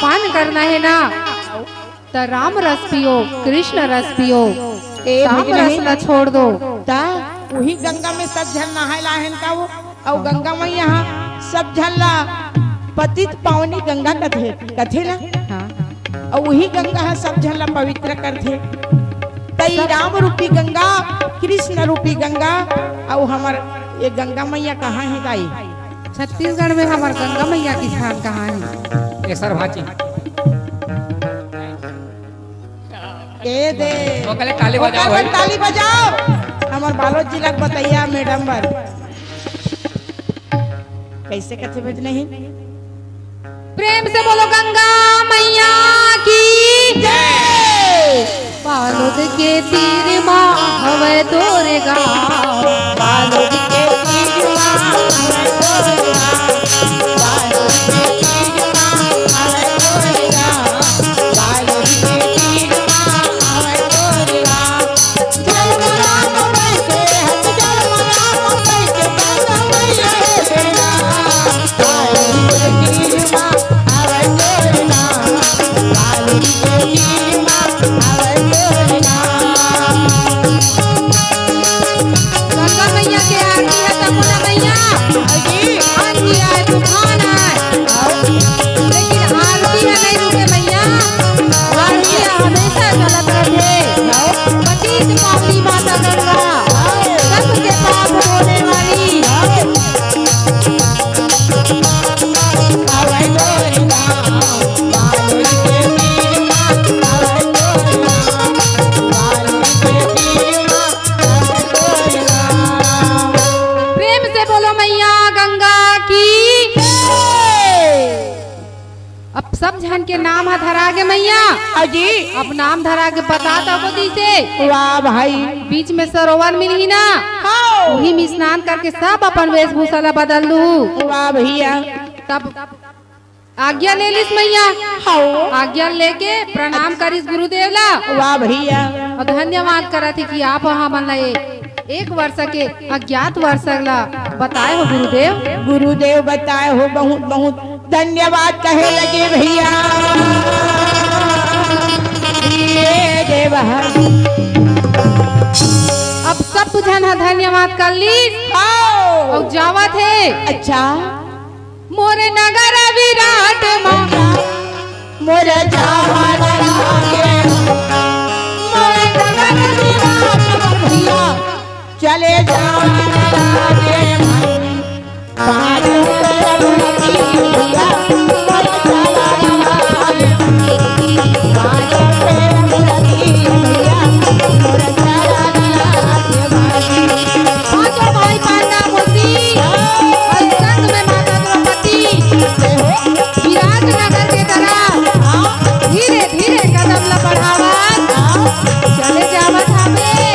पान करना है ना तो राम रस पियो कृष्ण रस पियो ए काम भैया रस ला छोड़ दो ता वही गंगा में सब झन नहायला है का वो और गंगा में यहाँ सब झन ला पतित पावनी गंगा कथे कथे ना हाँ। और वही गंगा है सब झन ला पवित्र करथे तई राम रूपी गंगा कृष्ण रूपी गंगा और हमार ये गंगा मैया कहाँ है ताई छत्तीसगढ़ में हमार गंगा मैया की स्थान कहाँ है ये सर भाची ए दे वो कहले ताली बजाओ ओकर भाई पर ताली बजाओ हमार बालोद जिला के बताइया मैडम बर कैसे कथे भेज नहीं प्रेम से बोलो गंगा मैया की जय बालोद के तीर माँ हवे तोरे गाँव बालोद के तीर माँ हवे तोरे गाँव बालोद के तीर माँ हवे तोरे गाँव बालोद के तीर माँ हवे तोरे गाँव जल मनाम कैसे हट जल मनाम कैसे गंगा मैया बेना बालोद के तीर माँ हवे तोरे गाँव बालोद के तीर माँ हवे तोरे गाँव गंगा मैया के आरती है तमुना मैया आरती है तूफान है लेकिन आरती है नहीं रुके मैया आरती है हमेशा चलत रहे पतित पावनी माता गंगा सबके पाप धोने वाली प्रेम से बोलो मैया गंगा की अब सब जन के नाम है धरा के मैया अजी अब नाम धरा के बता दो गोदी से वाह भाई बीच में सरोवर मिली ना हाँ वही में स्नान करके सब अपन वेशभूषा ला बदल लू वाह भैया तब आज्ञा ले लिस मैया हाँ आज्ञा लेके प्रणाम करिस गुरुदेव ला वाह भैया और धन्यवाद करा थी कि आप हमन ला एक वर्ष के अज्ञात वर्ष ला बताए हो गुरुदेव गुरुदेव बताए हो बहुत बहुत धन्यवाद कहे लगे भैया ये देव अब सब जन धन्यवाद कर ली और जावा थे अच्छा मोरे नगर विराट माँ मोरे जवान लागे मोरे नगर विराट भैया चले जवान लागे पार भैया मोरे जवान लागे पार भैया मोरे जवान लागे पांचों भाई पांडा मोती और संग में माता द्रौपदी विराट नगर के तरफ धीरे धीरे कदम ला बढ़ावा चले जावत हमें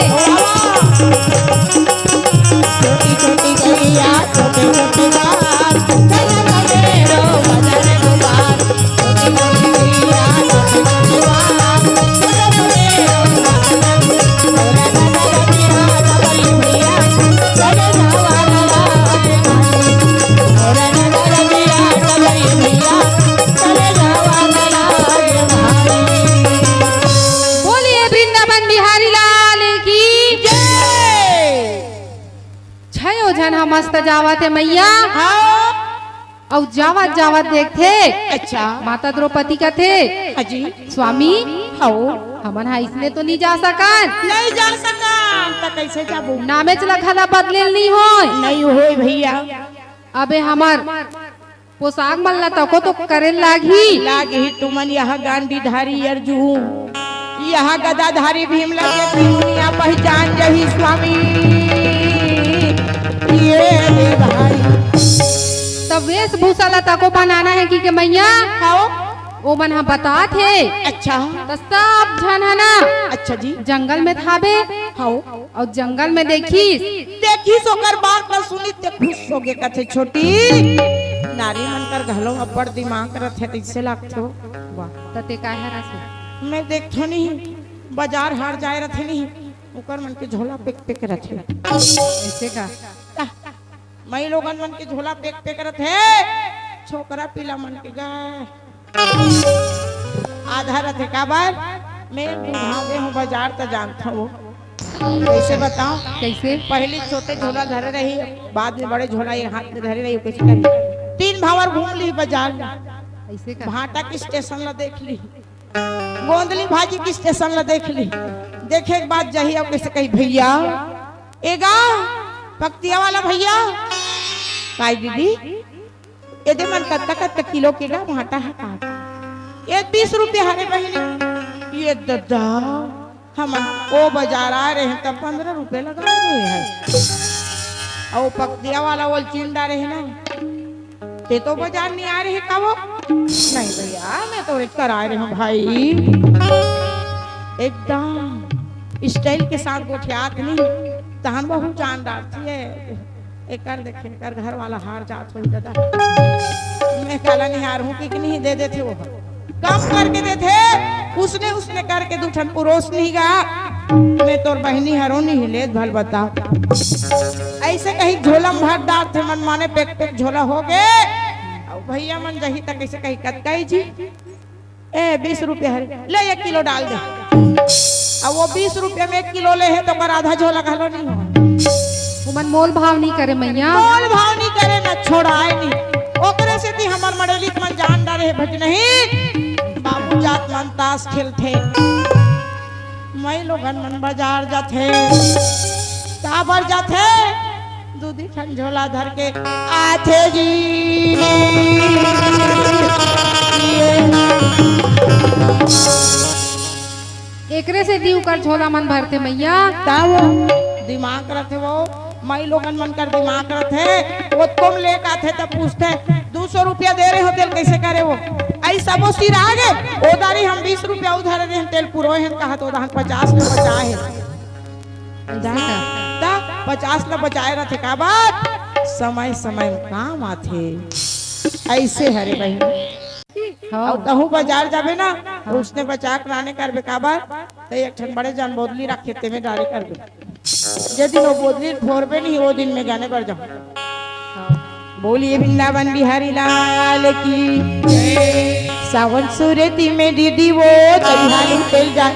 छोटी छोटी गैया छोटे छोटे बात चला मेरो बदन गुबार छोटी छोटी गैया छोटे छोटे बात चला मेरो बदन मोरा नगर विराट बली भैया चले जवान लागे मोरा नगर विराट बली भैया चले जवान लागे भाई बोलिए वृंदावन बिहारी लाल की जय छयो जन हम मस्त जावत है मैया हाँ और जावत जावत देखते अच्छा माता द्रौपदी का थे अजी स्वामी आओ हमन हा इसने तो नहीं जा सकन नहीं जा सका तो कैसे जाबू नामे चला खाला बदले नहीं हो नहीं होई भैया अबे हमार पोशाक मल्ला तको तो करे लागी लागे तुमन यहाँ गांडी धारी अर्जुन यहाँ गदाधारी भीम लगे दुनिया पहचान जही स्वामी ये ले भाई तब वेशभूषा ला तको बनाना है कि के मैया आओ वो मन हा बता थे अच्छा तो सब झन है ना अच्छा जी जंगल में थाबे आओ और जंगल में देखी देखी सोकर बात न सुनी ते खुश हो गए कथे छोटी नारी मन कर घलो अब्बड़ दिमाग रथे कैसे लागथो वाह तते काहे रसो मैं देखथो नहीं बाजार हार जाए रथे नहीं ओकर मन के झोला पेक पेक रथे ऐसे का मई लोगन मन के झोला पेक पेक रथे छोकरा पीला मन के गाय आधा रथे का बार मैं भागे हूँ बाजार तो जानता हूँ कैसे बताऊं कैसे पहले छोटे झोला धरे रही बाद में बड़े झोला ये हाथ में धरे रही कैसे करी 3 भावर घूम ली बाजार में ऐसे का भाटा की स्टेशन ला देख ली गोंदली भाजी की स्टेशन ला देख ली देखे के बाद जही अब कैसे कही भैया एगा पक्तिया वाला भैया काई दीदी ये दे मन कत्ता किलो के गा भाटा है का ये 20 रुपये हरे बहनी ये दादा हम ओ बाजार आ रहे हैं तब 15 रुपए लगा रहे हैं और पक्तिया वाला वो चिंदा रहे ना ते तो बाजार नहीं आ रहे का वो नहीं भैया मैं तो एक आ रही हूँ भाई एकदम स्टाइल के साथ गोठियात नहीं तहन बहुत जानदार थी एक कर देखे कर घर वाला हार जात हो दादा मैं काला नहीं हार हूँ कि नहीं दे देते वो कम करके देते उसने करके दूठन पुरोस नहीं गा मैं तोर बहनी हरो नहीं ले भल बता ऐसे कहीं झोला में भर डाल थे मन माने पेक पेक झोला हो गए भैया मन जही तक ऐसे कहीं कतकाई जी 20 रुपये हरे ले 1 किलो डाल दे अब वो 20 रुपये में 1 किलो ले है तो कर आधा झोला घालो नहीं हो मन मोल भाव नहीं करे मैया मोल भाव नहीं करे ना छोड़ाए नहीं ओकरे से थी हमार मडली मन जान डाले भज नहीं बाबू जात मन ताश खेलते मैं लोगन मन बाजार जाते काबर जाते दूधी ठन झोला धर के आथे जी एकरे से दीव कर झोला मन भरते मैया ताओ दिमाग रखे वो मई लोगन मन कर दिमाग रखे वो तुम लेके आते तब पूछते 200 रुपया दे रहे हो तेल कैसे करे वो ऐसा वो सिर आगे ओदारी हम 20 रुपया उधार रहे हैं तेल पुरो है कहा तो 50 में बचा है 50 में बचाए रहे का बात समय समय में काम आते ऐसे हरे बहन और तहु बाजार जाबे ना उसने बचा कर आने कर बेकाबर तो एक ठन बड़े जान बोतली रख खेते में डाले कर जे दिन वो बोतली फोरबे नहीं वो दिन में गाने पर जाऊं बोलिए वृंदावन बिहारी लाल की सावन सुरती में दीदी वो तैयारी तेल जा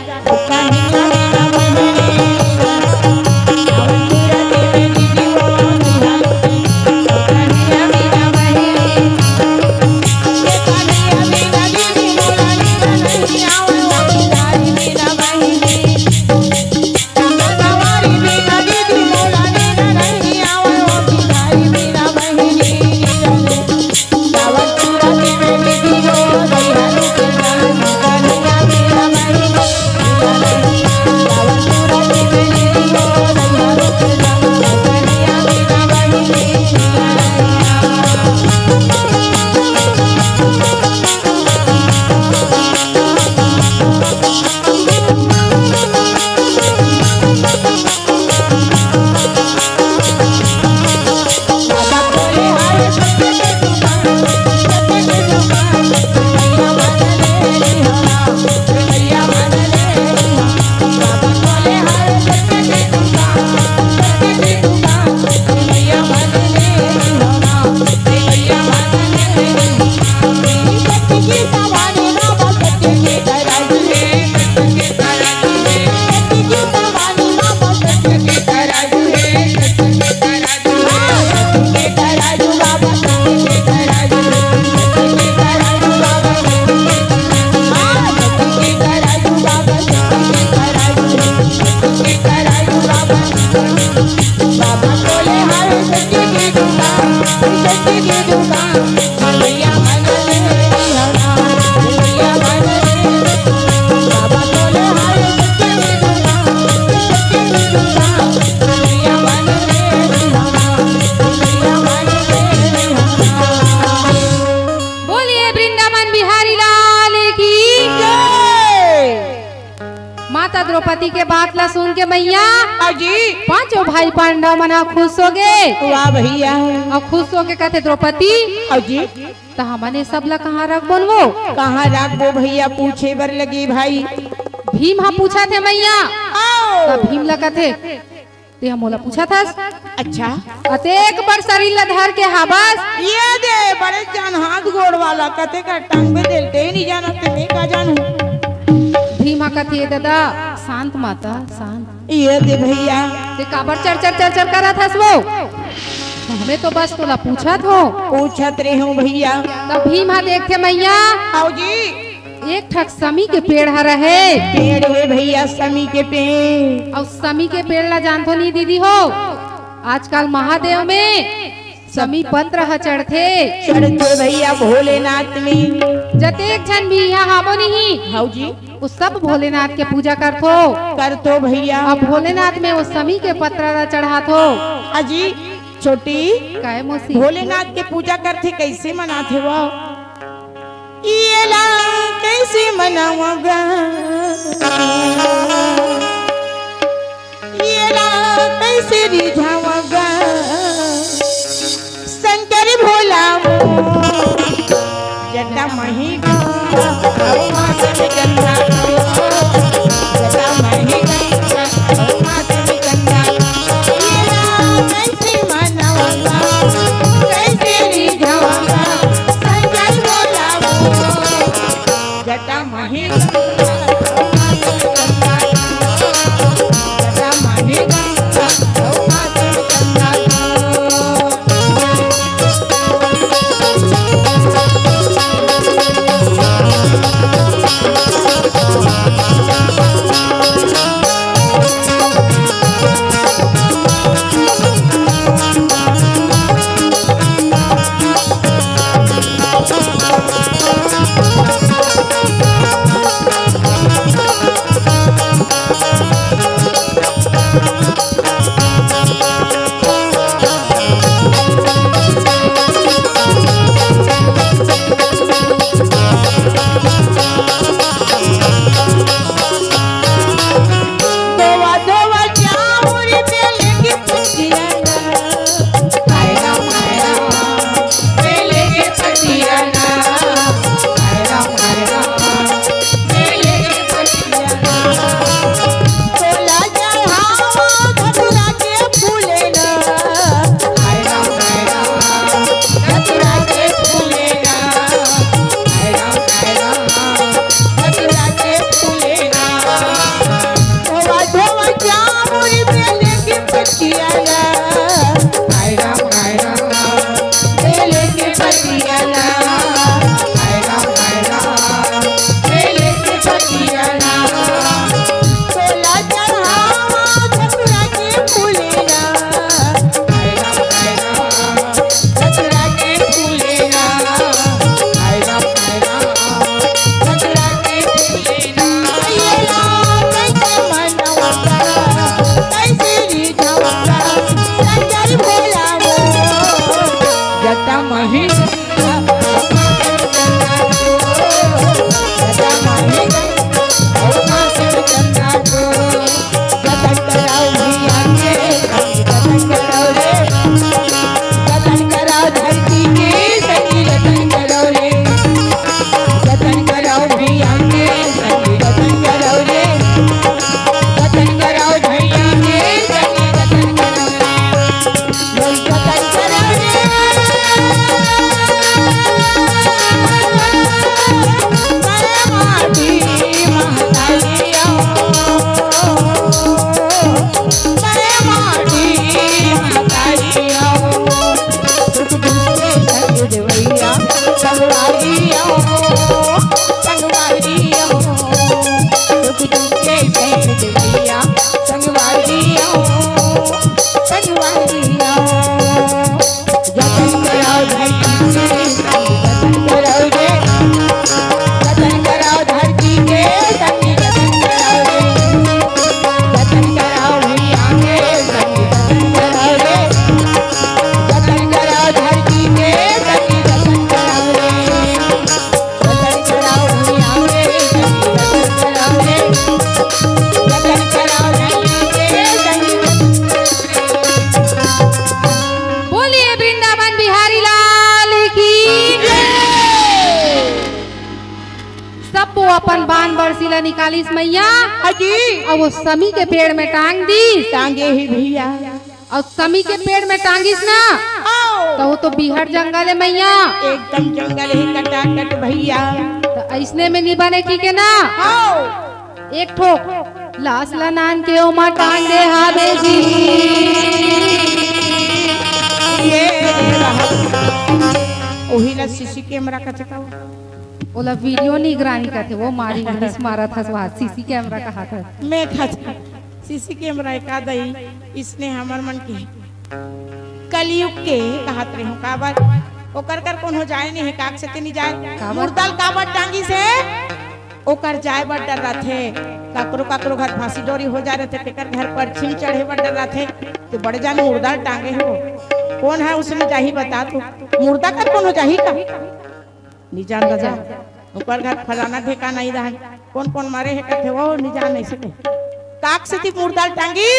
माता द्रौपदी के बात ला सुन के मैया हाँ जी। पांचों भाई पांडव मना खुश हो गए वाह भैया। और खुश हो के कहते द्रौपदी हाँ जी। तो हमने सब ला कहाँ रख बनवो कहाँ रखबो भैया पूछे बर लगे भाई। भीम हाँ पूछा थे मैया आओ। तब भीम ला कहते ते हम मोला पूछा था अच्छा अतेक पर शरीर ला धर के हाबस ये दे बड़े जान हाथ गोड़ वाला कते का टांग में देते ही नहीं जाना ते मैं का जानू। भीमा कहती दादा शांत माता शांत ये दे भैया। ते काबर चर करा था वो हमें तो बस तोला पूछा थो पूछत रहे हूँ भैया। तब भीमा देखते मैया आओ जी। एक ठक समी के पेड़ हर है पेड़ है भैया समी के पेड़। और समी के पेड़ ला जानतो नहीं दीदी हो आजकल महादेव में समी पंत्र चढ़ते चढ़ते भैया भोलेनाथ में। जतेक जन भी यहाँ हाबो नहीं हाँ जी। वो सब भोलेनाथ के पूजा करथो करतो भैया। अब भोलेनाथ में वो समी के पत्र चढ़ाथो। अजी छोटी काय मौसी भोलेनाथ के पूजा करते कैसे मनाते वो ये ला कैसे मनाओगा ये ला कैसे रिझाओगा शंकर भोला जटा मही जटा मही अपन बाण बरसीला निकालिस मैया हाजी और वो समी के पेड़ में टांग दी। टांगे ही भैया। और समी के पेड़ में टांगिस ना तो वो तो बिहड़ जंगल है मैया, एकदम जंगल ही कटाकट भैया। तो ऐसने में नहीं बने की के ना एक ठोक लाश लनान के ओमा टांग दे हावे जी। ये ओही ला सीसी कैमरा का चकाओ ओला वीडियो निगरानी करते वो मारी इंग्लिश मारा था स्वाद सीसी कैमरा कहा था। मैं खाता सीसी कैमरा का दई इसने हमर मन के कलयुग के कहत रहे का बात ओकर कर कौन हो जाए नहीं काक से नहीं जाए मुर्दल काबर टांगी से ओकर जाए बड़ डर रथे। काकरो काकरो घर फांसी डोरी हो जा रहे थे तेकर घर पर छिम चढ़े बड़ डर रथे तो बड़े जान मुर्दा टांगे हो कौन है उसने जाही बता तू मुर्दा कर कौन हो जाही का नहीं जान रजा ओकर घर फलाना ठेका नहीं रहा कौन कौन मारे है कहते वो नहीं जान नहीं सके काक से ती मुर्दाल टांगी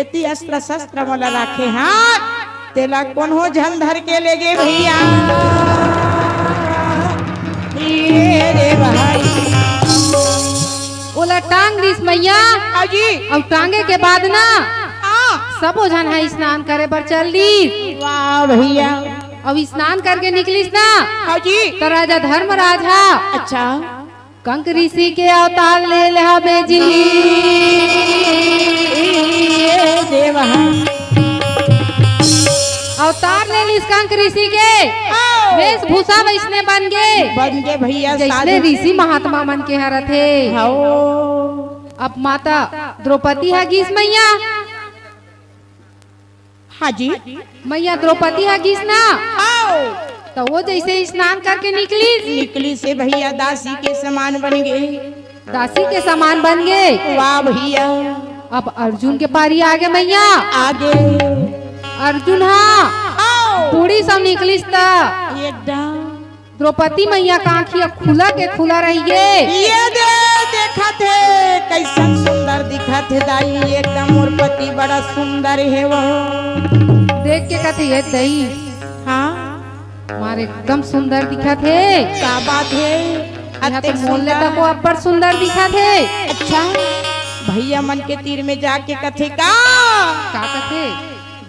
एती अस्त्र शस्त्र वाला राखे हाथ तेला कौन हो झन धर के ले गे भैया। ये रे भाई ओला टांग दिस मैया हाजी और टांगे के बाद ना सब ओझन है स्नान करे पर चल दी। वाह भैया अब स्नान करके निकलिस ना हाजी तो राजा धर्मराज हा अच्छा कंक ऋषि के अवतार ले ले हमें जी। देवा अवतार ले लिस कंक ऋषि के वेशभूषा वैसने बन गए भैया जैसे ऋषि महात्मा मन के हरत है। अब माता द्रौपदी है गीस मैया हाजी मैया द्रौपदी है गीस ना तो वो जैसे स्नान करके निकली से भैया दासी के समान बन गए दासी के समान बन गए। वाह भैया अब अर्जुन के पारी आगे मैया आगे अर्जुन हाँ पूरी सब निकलिस एकदम द्रौपदी मैया का आँखिया खुला के खुला रहिए ये देखा थे कैसन सुंदर दिखा थे दाई एकदम और पति बड़ा सुंदर है वो देख के कहते ये दही हाँ मारे एकदम सुंदर दिखा थे क्या बात है तो मोहल्ले तक वो अब्बर सुंदर दिखा थे। अच्छा भैया मन के तीर में जाके कथे का कथे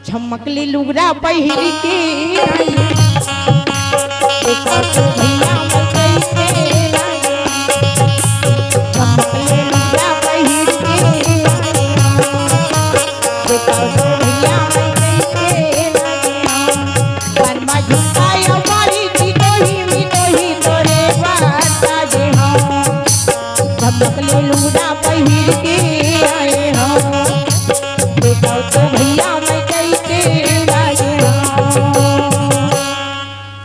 झमकली लुगरा पहिरी के देखा तो भैया झमकली लुगरा पहिरी के देखा तो भैया झमकली लुगरा पहिर के आए हो देखो तो भैया मैं कैसे आए हो।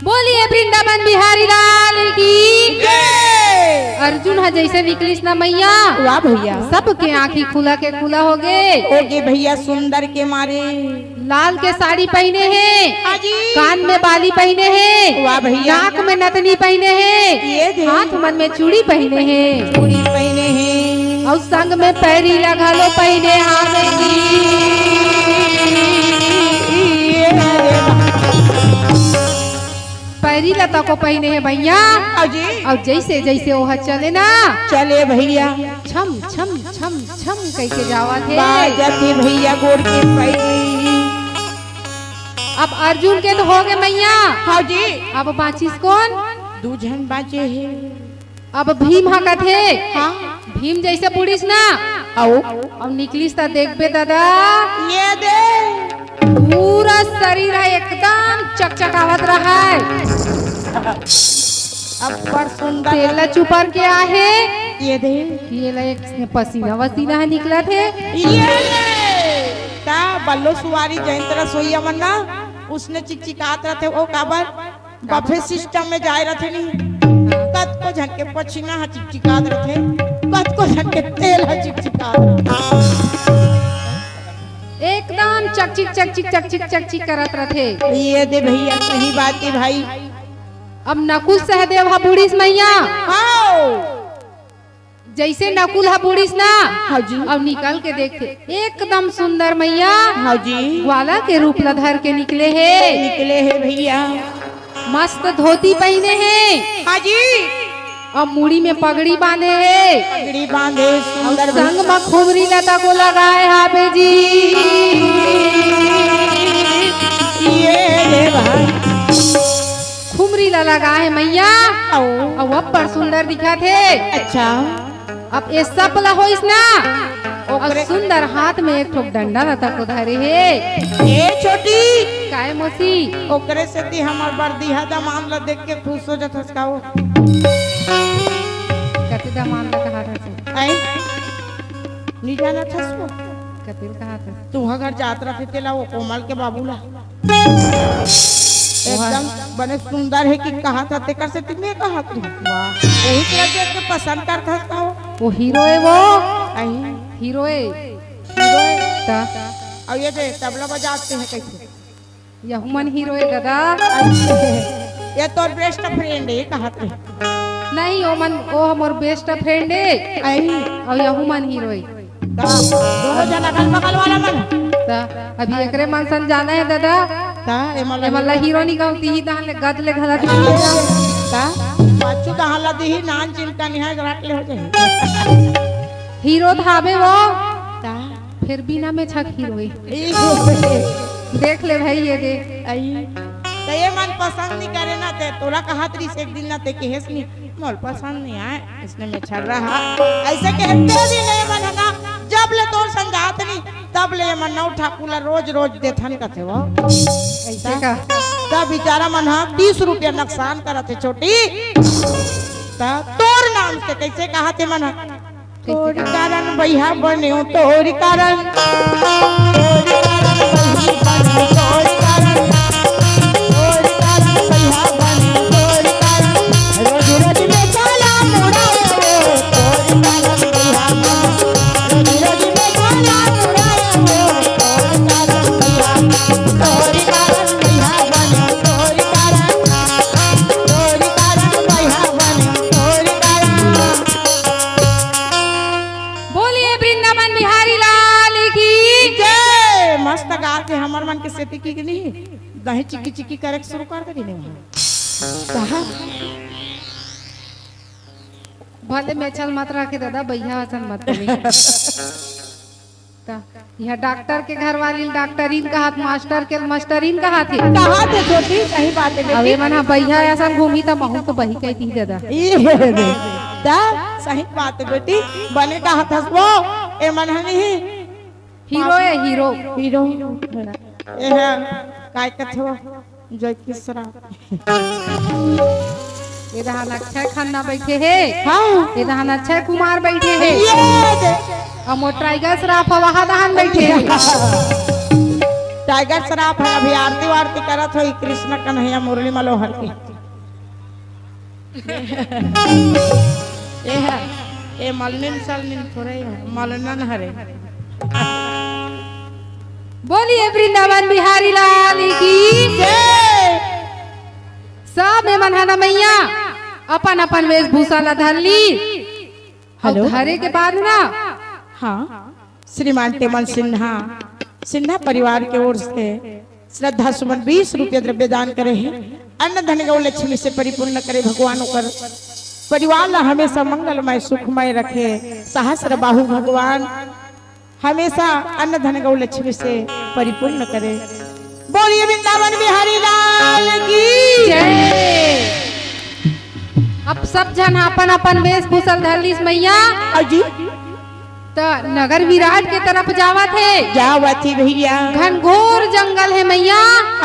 बोलिए वृंदावन बिहारी लाल की अर्जुन है जैसे निकलिस ना मैया वाह भैया सबके आँखी खुला के खुला हो गए भैया सुंदर के मारे लाल के साड़ी पहने हैं कान में बाली पहने हैं वाह भैया नाक में नथनी पहने हैं हाथ मन में चूड़ी पहने हैं चूड़ी पहने हैं और संग में पैरी लगा लो पहने पैरी लता को पहने हैं भैया और जैसे जैसे वो चले ना चले भैया छम छम छम छम कैसे जावा थे जाते भैया गोड़ के पैरी। अब अर्जुन के तो हो गए मैया हाजी अब बाचिस कौन दूजन बाचे है अब भीम हा कथे हाँ भीम जैसे पुलिस ना आओ अब निकलिस ता देख बे दादा ये दे पूरा शरीर एकदम चकचकावत रहा है अब पर सुंदर तेल चुपर के आहे ये दे ये ला एक पसीना वसीना है निकला थे ये ता बल्लो सुवारी जैन तरह सोइया मन्ना उसने चिकचिकात रहते वो काबर बफे सिस्टम में जाए रहते नहीं कत को झटके पछिना हा चिकचिकात रहते कत को झटके तेल हा चिकचिकात एकदम चकचिक चकचिक चकचिक चकचिक करत रहते। ये दे भैया सही बात है भाई। अब नकुल सहदेव हा बुढ़ीस मैया हाँ जैसे नकुल हा बुढ़ीस ना हाजी अब निकल के देखते एकदम सुंदर मैया हाजी ग्वाला के रूप लधर के निकले है भैया मस्त धोती पहने हैं हाजी और मुड़ी में पगड़ी बांधे है पगड़ी बांधे और सुंदर संग में खुमरी लता को लगाए हाबे जी। ये रे भाई खुमरी ला लगाए मैया आओ। और वह पर सुंदर दिखा थे। अच्छा अब ये सब ला होइस ना और ओकरे सुंदर हाथ में एक ठोक डंडा लता को धरे है। ए छोटी काय मोसी ओकरे से ती हमर बरदीहा दामान ला देख के खुश हो जात हसकाओ। कते दामान ला कहा था से आई नी जाना थसको कते कहा था तू अगर जात रखे तेला वो कोमल के बाबूला एकदम बने सुंदर है कि कहा था तेकर से तुम्हें कहा तू वाह यही तरह देख के पसंद करता हसकाओ। वो हीरो है वो आई हीरो है हीरो है। ता और ये दे तबला बजाते हैं कैसे यहुमन हीरो है दादा। ये तो बेस्ट फ्रेंड है कहा थे नहीं ओ हमर बेस्ट फ्रेंड है आई और यहुमन हीरो है। दोनों जना अगल बगल वाला मन ता अभी एकरे मन सन जाना है दादा ता एमल एमल्ला हीरो नहीं गाउती ही दान ले गद ले घला ता बाचू कहां ला दी नान चिंता नहीं है घराट ले हो जाए हीरो थाबे वो ता फिर बिना में छक हीरो है। ई देख ले भाई ये दे आई तो ये मन पसंद नहीं करे ना ते तोरा कहा तरी से एक दिन ना ते केस नहीं मोल पसंद नहीं आए इसने में छड़ रहा ऐसे कहते भी नहीं मन ना जब ले तोर संगात नहीं तब ले मन नौ ठाकुला रोज रोज देथन कथे वो ऐसा का तब बेचारा मन हाँ 30 रुपया नुकसान करते छोटी तोर नाम से कैसे कहा थे मन तोरी कारण भैया बने तोरी कारण हमर मन के सेती की नहीं दही चिक्की चिक्की करे शुरू कर दे नहीं कहा भले में चल मत रखे दादा भैया हसन मत करी ता यह डॉक्टर के घर वाली डॉक्टरीन का हाथ मास्टर के मास्टरीन का हाथ है कहा थे छोटी सही बात है अबे मन भैया ऐसा घूमी त महू तो बही कहती दादा ता सही बात है बेटी बने का हाथ हसबो ए मन नहीं हीरो है हीरो हीरो ए है काय कथो जय किसरा ये दहान अक्षय खन्ना बैठे है हां ये दहान अक्षय कुमार बैठे है ये दे और मो टाइगर श्रॉफ वहां दहान बैठे है टाइगर श्रॉफ है अभी आरती वारती करत होई कृष्ण कन्हैया मुरली मनोहर की ए है ए मलनिन सलनिन थोड़े मलनन हरे बोलिए वृंदावन बिहारी लाल की जय सब में मनहाना मैया अपन अपन वेशभूषा ला धर ली हेलो धरे के बाद ना हाँ श्रीमान टेमन सिन्हा परिवार की ओर से श्रद्धा सुमन 20 रुपये द्रव्य दान करे हैं अन्न धन गौ लक्ष्मी से परिपूर्ण करे भगवान कर परिवार ला हमेशा मंगलमय सुखमय रखे सहस्र बाहु भगवान हमेशा अन्न धन गौ लक्ष्मी से परिपूर्ण करे। बोलिए वृंदावन बिहारी लाल की जय। अब सब जन अपन अपन वेशभूषा धर ली मैया अजी तो नगर विराट के तरफ जावा थे जावती भैया घनघोर जंगल है मैया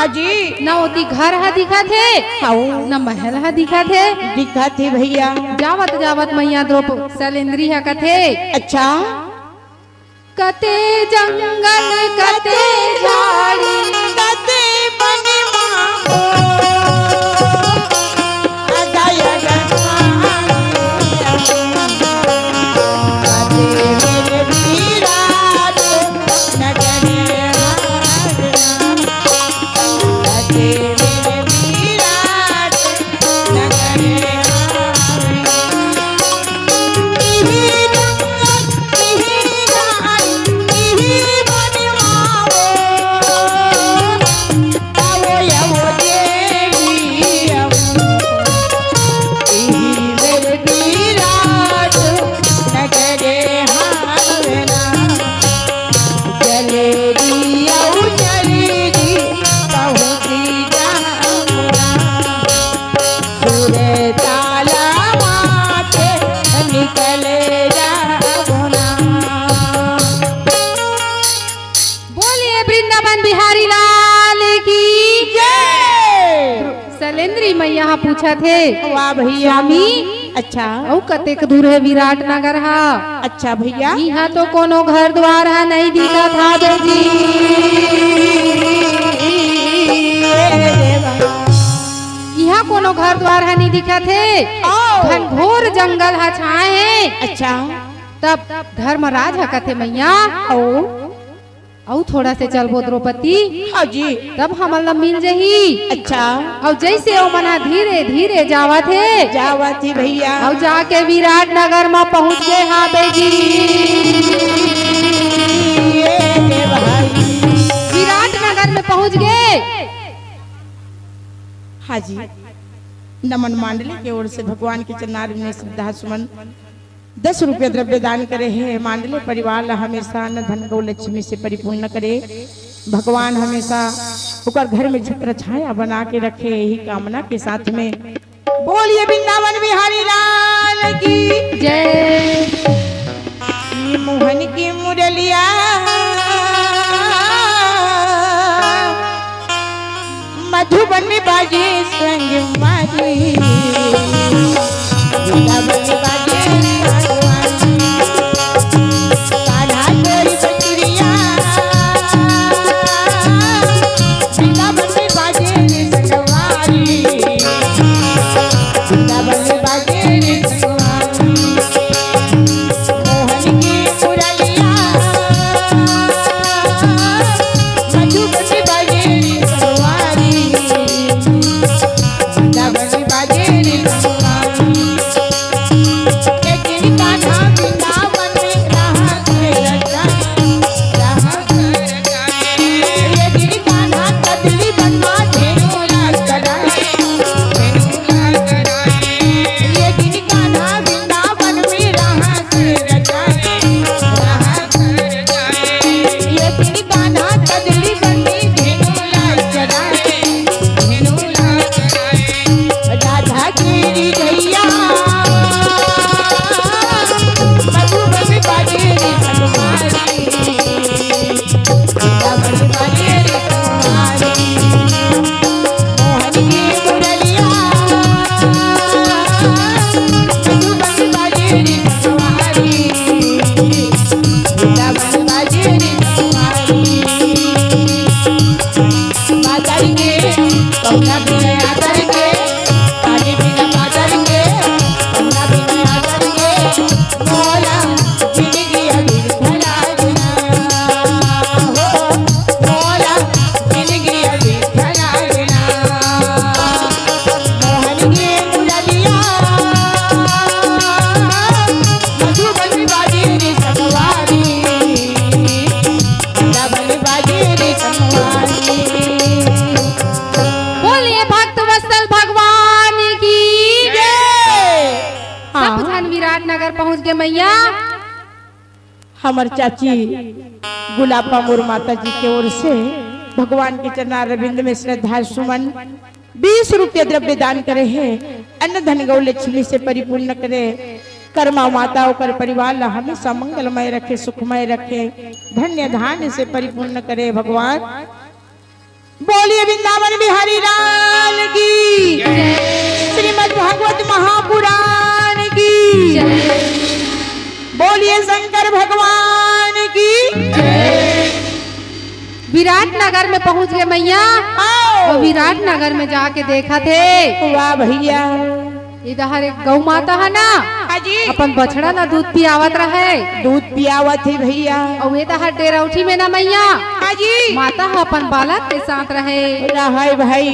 अजी न ओती घर है दिखा थे न महल है दिखा थे दिखा थी भैया जावत जावत मैया द्रोप शैलेंद्री है कथे अच्छा कते जंगल कते झाड़ी कते बनवा अजय Yeah. पूछा थे वाह भैया। स्वामी अच्छा औ कतेक दूर है विराट नगर हा? अच्छा भैया। यहाँ तो कोनो घर द्वार है नहीं दिखा था बेजी। यहाँ कोनो घर द्वार है नहीं दिखा थे, घनघोर जंगल है छाए हैं। अच्छा तब धर्मराज है कथे मैया औ थोड़ा से चलबो द्रौपदी, हाँ जी। तब हमल मिल जही। अच्छा और जैसे ओ मना धीरे धीरे जावा थे जावा थी भैया। और जाके विराट नगर में पहुंच गए। हाँ बेजी विराट नगर में पहुंच गए। हाँ जी। नमन मांडली की ओर से भगवान के चरणार में श्रद्धा सुमन 10 रुपये द्रव्य दान करे है। मांडले परिवार हमेशा अन्न धन गौ लक्ष्मी से परिपूर्ण करे। भगवान हमेशा होकर घर में छत्र छाया बना के रखे, यही कामना के साथ में बोलिए वृंदावन बिहारी लाल की जय। मोहन की मुरलिया मधुबन में बाजे संग मारी, वृंदावन में बाजे पहुंच गए मैया। हमार चाची गुलाबा मोर माता जी के ओर से भगवान के चरणार रविंद्र में श्रद्धा सुमन 20 रुपये द्रव्य दान करे हैं। अन्न धन गौ लक्ष्मी से परिपूर्ण करे। कर्मा माताओं कर परिवार हमेशा मंगलमय रखे, सुखमय रखे, धन्य धान्य से परिपूर्ण करे। भगवान बोलिए वृंदावन बिहारी लाल की, श्रीमद् भागवत महापुराण की, बोलिए शंकर भगवान की। विराट नगर में पहुंच गए मैया। और विराट नगर में जाके देखा थे, वाह भैया, इधर एक गौ माता है ना, अपन बछड़ा ना दूध पियावत रहे, दूध पियावत है भैया। और ये दहर डेरौठी में ना मैया माता अपन बालक के साथ रहे भाई।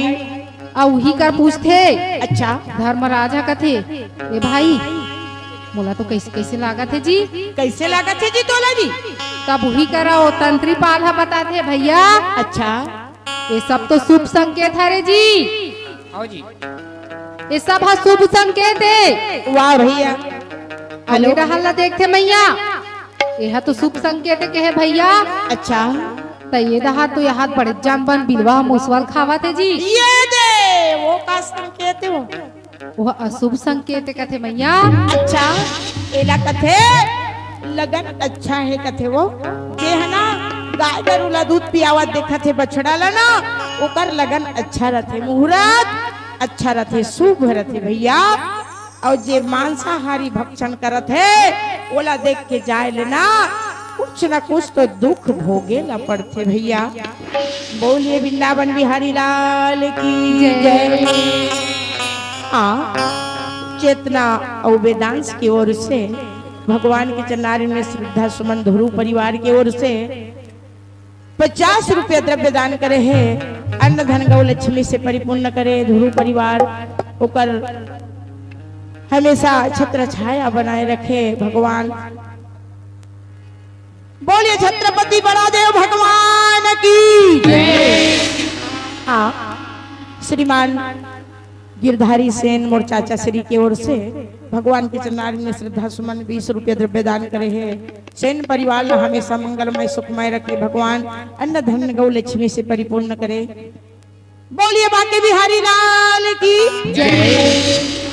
और वही कर पूछते, अच्छा धर्मराजा कथे ए भाई बोला तो कैसे कैसे लागत है जी, कैसे लागत है जी तोला जी। तब वही करा वो तंत्री पाल बताते भैया। अच्छा ये सब तो शुभ संकेत है रे जी। आओ जी, ये सब है शुभ संकेत है। वाह भैया, हेलो रहला देखते मैया, यह तो शुभ संकेत के है भैया। अच्छा तो ये दहा तो यहाँ बड़े जानबन बिलवा मुसवाल खावा थे जी। ये दे वो का संकेत है, वो अशुभ संकेत कथे मैया। अच्छा एला कथे लगन अच्छा है कथे वो जे है ना, गाय गरुला दूध पियावत देखा थे बछड़ा ला ना, ओकर लगन अच्छा रहते। मुहूर्त अच्छा रहते, शुभ रहते भैया। और जे मांसाहारी भक्षण करत है ओला देख के जाए लेना कुछ न कुछ तो दुख भोगे ला पड़ते भैया। बोलिए वृंदावन बिहारी लाल की जय। चेतना और वेदांश की ओर से भगवान के चरणारिन में श्रद्धा सुमन ध्रुव परिवार की ओर से 50 रुपया द्रव्य दान करे है। अन्न धन गौ लक्ष्मी से परिपूर्ण करे ध्रुव परिवार, ओकर हमेशा छत्र छाया बनाए रखे भगवान। बोलिए छत्रपति बड़ादेव भगवान की जय। हाँ, श्रीमान गिरधारी सेन मोर चाचा श्री की ओर से भगवान के चरणारिन में श्रद्धा सुमन 20 रुपया द्रव्य दान करे है। सेन परिवार ला हमेशा मंगलमय सुखमय रखे भगवान, अन्न धन गौ लक्ष्मी से परिपूर्ण करे। बोलिए बांके बिहारी लाल की जय।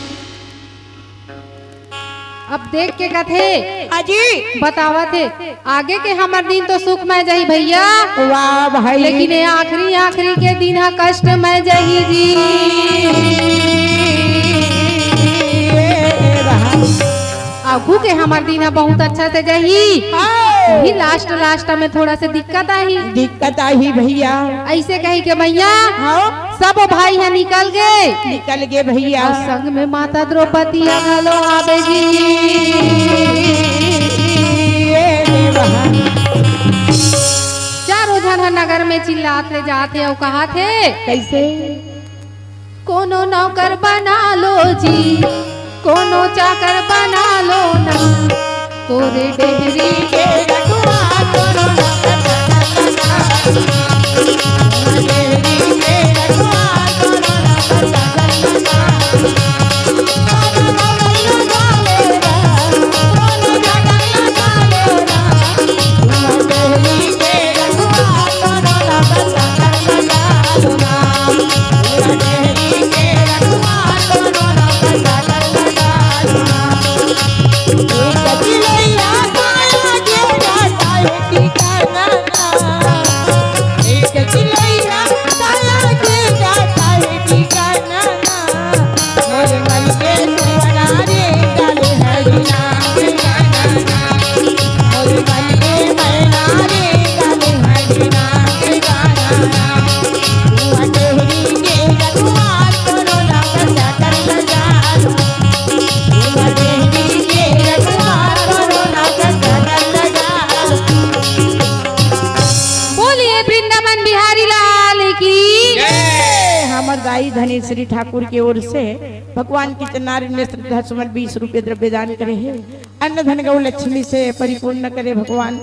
अब देख के कथे अजी बतावा थे आगे के हमार दिन तो सुखमय जही भैया, वाह भाई, लेकिन ये आखिरी आखिरी के दिन हा कष्टमय जही जी। आगू के हमार दिन हा बहुत अच्छा से जही, ही लास्ट में थोड़ा से दिक्कत आई भैया। ऐसे कही के भैया हाँ? सब भाई है निकल गए भैया। और संग में माता द्रौपदी आलो आवे जी। चारों जन नगर में चिल्लाते जाते और कहा थे कैसे कोनो नौकर बना लो जी, कोनो चाकर बना लो ना, तोरे डेहरी के रखवा कोनो धनी श्री ठाकुर की ओर से भगवान की चरणारिन में श्रद्धा सुमन 20 रुपये द्रव्य दान करे है। अन्न धन गौ लक्ष्मी से परिपूर्ण करे भगवान,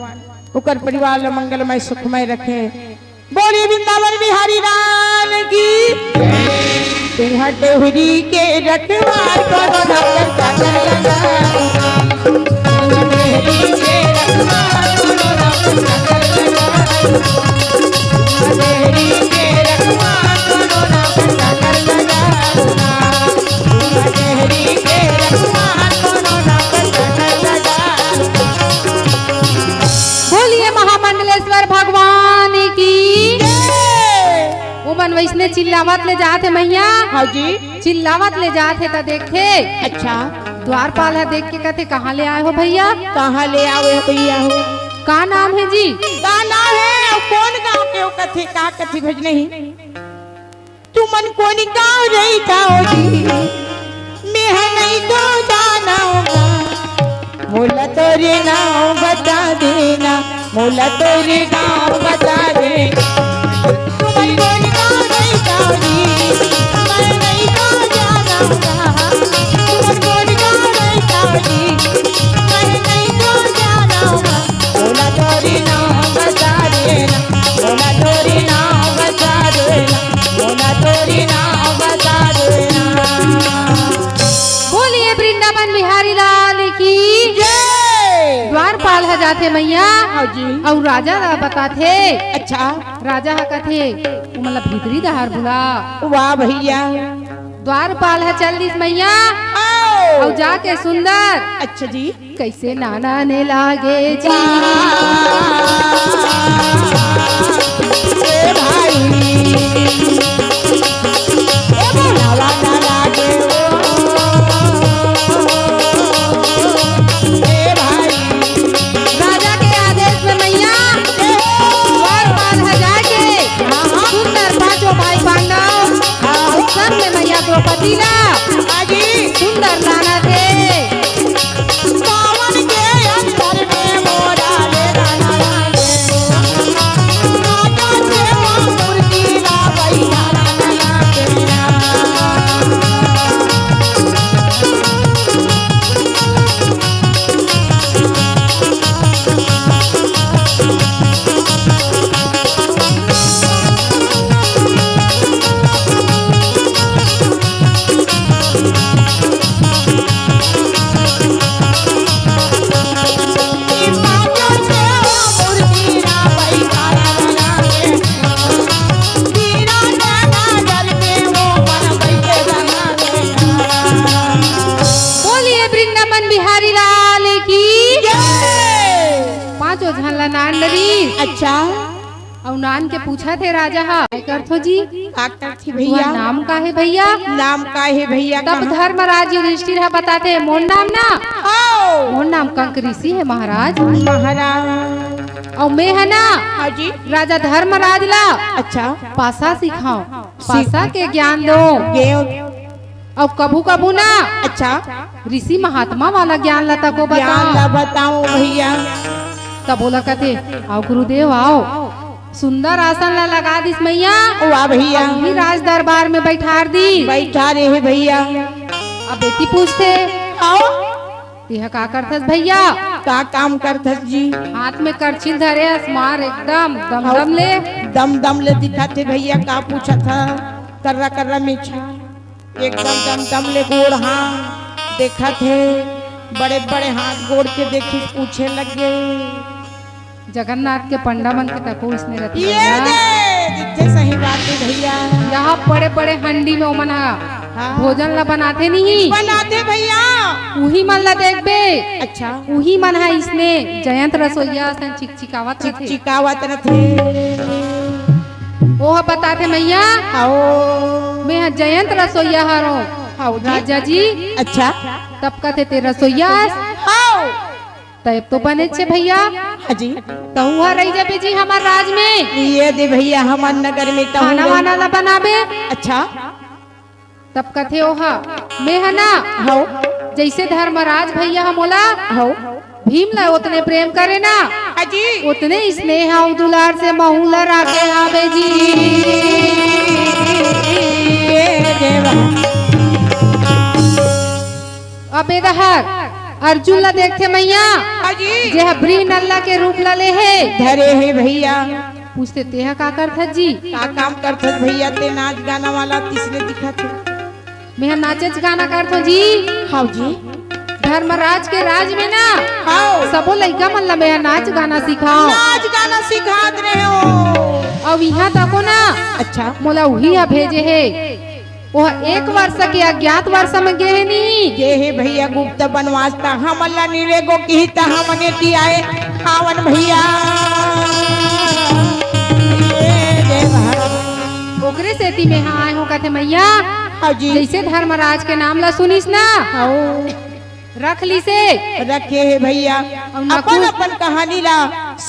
उकर परिवार मंगलमय सुखमय रखे। बोलिए वृंदावन बिहारी लाल की तुम्हारे डेहरी के रखवार करो वैसने चिल्लावत ले जाते मैया। हाँ जी चिल्लावत ले जाते तो देखे अच्छा द्वारपाल है, देख के कहते कहाँ ले आए हो भैया, कहाँ ले आए हो भैया हो, का नाम है जी, का नाम है और कौन गाँव के हो, कथी का कथी भेज नहीं तुमन कौन गाँव रही जाओ जी, मैं नहीं तो जाना होगा, मोला तोरे नाम बता देना, मोला तोरे नाम बता देना। तुमन कौन गाँव रही जाओ जी, मैं नहीं तो जाना होगा, तुमन कौन गाँव रही जाओ जी, मैं नहीं तो जाना होगा, मोला तोरे नाम बता देना, मोला तोरे नाम बता देना, मोला तोरे नाम बता देना। बोलिए वृंदावन बिहारी लाल की जय। द्वारपाल है जाते मैया। हाँ जी और राजा बताथे अच्छा राजा कथे मतलब भीतरी दहार बुला। वाह भैया द्वारपाल है चल दिस मैया और जाके सुंदर अच्छा जी कैसे नाना ने लागे जी भाई नान नरी अच्छा और नान के पूछा थे राजा हा काय करथो जी का करथी तुहर भैया नाम का है भैया नाम का है भैया तब धर्मराज युधिष्ठिर हा बताते मोर नाम ना ओ मोर नाम कंक ऋषि है महाराज महाराज और मैं है ना हाँ जी राजा धर्मराज ला अच्छा पासा सिखाओ पासा के ज्ञान दो गे और कभू कभू ना अच्छा ऋषि महात्मा वाला ज्ञान लता को ज्ञान ला बताओ बताओ भैया तब बोला कहते आओ गुरुदेव आओ सुंदर आसन ला लगा दिस मैया वाह भैया ही राज दरबार में बैठार दी बैठा रहे है भैया अब बेटी पूछते आओ यह का करथस भैया का काम करथस जी हाथ में करछिल धरे मार एकदम दम दम ले दम दम ले दिखाते भैया का पूछा था कर्रा कर्रा मीठा एकदम दम दम ले गोड़ हाँ देखा थे बड़े बड़े हाथ गोड़ के देखी पूछे लगे जगन्नाथ के पंडा मन के तको इसने रखी ये दे सही बात है भैया यहाँ बड़े बड़े हंडी में ओमन हाँ। भोजन ला बनाते नहीं बनाते भैया उही मन ला देखबे अच्छा उही मन है इसने जयंत रसोईया सन चिकचिकावत थे चिकावत थे ओह बताते मैया आओ मैं हाँ जयंत रसोईया हरो आओ जी। राजा जी अच्छा तब कहते ते रसोईया आओ तब तो बने छे भैया जी तो हुआ रही जाबे जी हमार राज में ये दे भैया हमार नगर में तो खाना वाना ला बनाबे अच्छा तब कथे ओहा मैं है ना आओ जैसे धर्मराज भैया हम मोला आओ भीम ला उतने प्रेम करे ना जी उतने स्नेह और दुलार से महूला राके आवे जी ये देवा अबे दहर अर्जुन ला देखते मैया जी जे ब्री नल्ला के रूप ला ले है धरे है भैया पूछते तेहा का करथत जी का काम करते भैया ते नाच गाना वाला किसने दिखा थे मैं नाचच गाना करथो जी हाँ जी धर्मराज के राज में ना आओ सबो लइका मन ला मैं नाच गाना सिखाओ नाच गाना सिखात रहे हो अब यहाँ तको ना अच्छा मोला उही आ भेजे है वह 1 वर्ष के अज्ञात वर्ष में गे है नी ये है भैया गुप्त बनवास ता हम अल्लाह निरेगो की ता हमने की आए हावन भैया ये देवा ओकरे सेती में हाँ आए हो कहते मैया हाँ जी जैसे धर्मराज के नाम ला सुनिस ना आओ रख ली से रखे है भैया अब नकुल- अपन अपन कहानी ला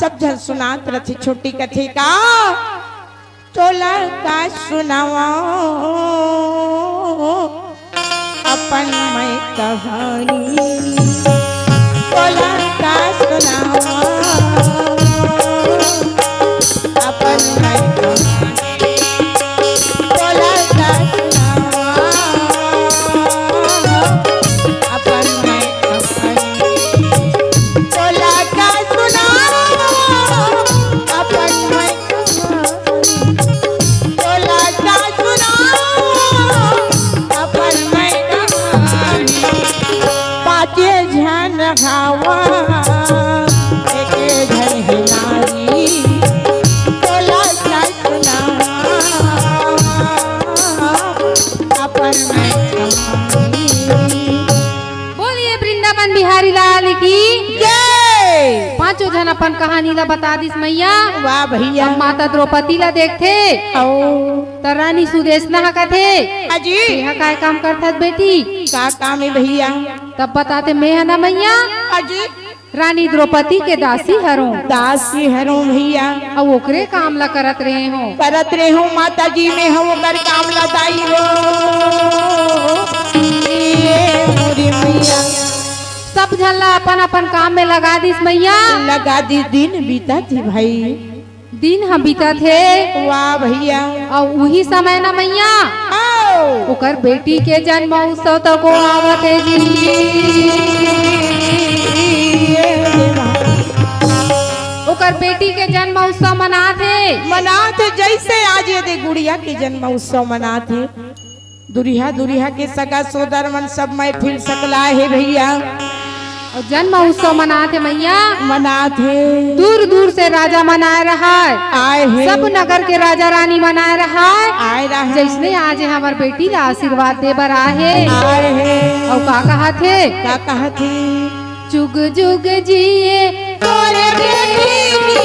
सब जन सुनात रथे छोटी कथे का तोला का सुनावा अपन मैं कहानी तोला का सुनावा अपन मैं कहानी तोला का सुनावा अपन मैं कहानी तोला का सुनावा अपन मैं कहानी तोला का सुनावा अपन मैं कहानी पाँचे झन घावा एक झन हिलारी तोला का सुनावा अपन मैं कहानी बोलिए वृंदावन बिहारी लाल की जय पांचों जन अपन कहानी ला बता दिस मैया वाह भैया अब माता द्रौपदी ला देखते आओ त रानी सुदेशना कथे अजी यह काय काम करथत बेटी का काम है भैया तब बताते मैं है ना मैया अजी रानी द्रौपदी के दासी हरो दासी हरो भैया अब ओकरे काम ला करत रहे हो करत रहे हूँ माता जी में हम कर काम लदाई हो ये मोरी मैया सब झन ला अपन अपन काम में लगा दिस मैया लगा दी दिन बीता थी भाई दिन हम बीता थे वाह भैया और वही समय ना मैया आओ ओकर बेटी के जन्म उत्सव तो को आवत है जी ये देवा ओकर बेटी के जन्म उत्सव मनाते मनाते जैसे आज ये दे गुड़िया के जन्म उत्सव मनाते दुरिहा दुरिहा के सगा सोदर मन सब मैं फिर सकला है भैया और जन्म उत्सव मनाते मैया मनाते दूर दूर से राजा मनाए रहा है आए हैं सब नगर के राजा रानी मनाए रहा है आए रहा जैसने आज हमार बेटी ला आशीर्वाद दे बर आहे आए हैं और का कहा थे का कहा थी जुग जुग जिए तोरे बेटी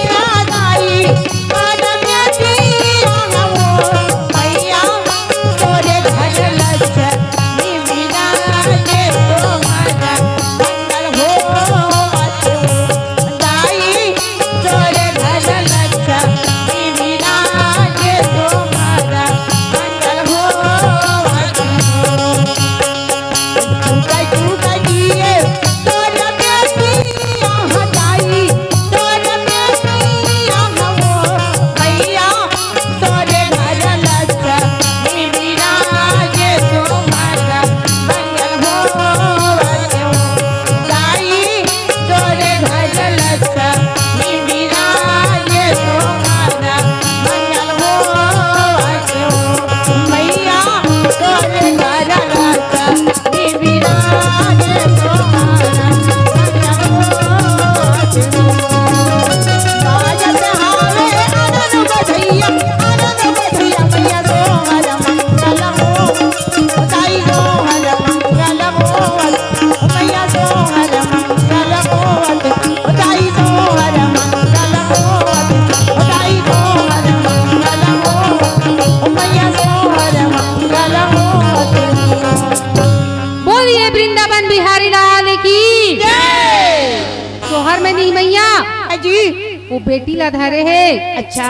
त्योहार में नहीं मैया जी वो बेटी ला धरे है। अच्छा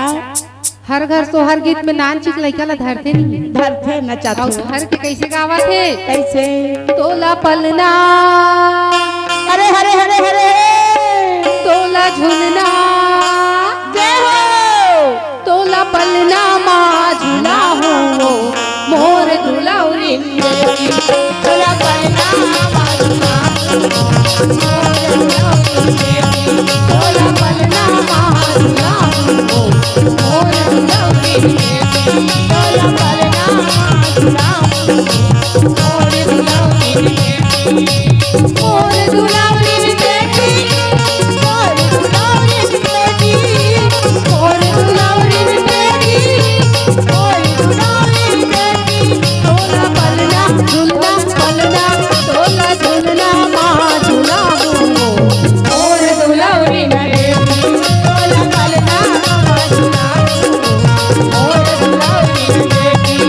हर घर सोहर गीत में नान चिक लइका ला धरते नहीं धरते नचाते और धर के कैसे गावत है? कैसे तोला पलना अरे हरे हरे हरे तोला झुलना जय हो तोला पलना माँ झूला हो मोर दुलाउरी तोला पलना तोला पलना माँ झूला हो मोर दुलाउरी तोला पलना मोर दुलाउरी बेटी मोर दुलारी बेटी मोर दुलाउरी बेटी मोर दुलारी बेटी तोला पलना झूलना पलना तोला झूलना माँ झूला हो मोर दुलाउरी बेटी तोला पलना झूला हो मोर दुलाउरी बेटी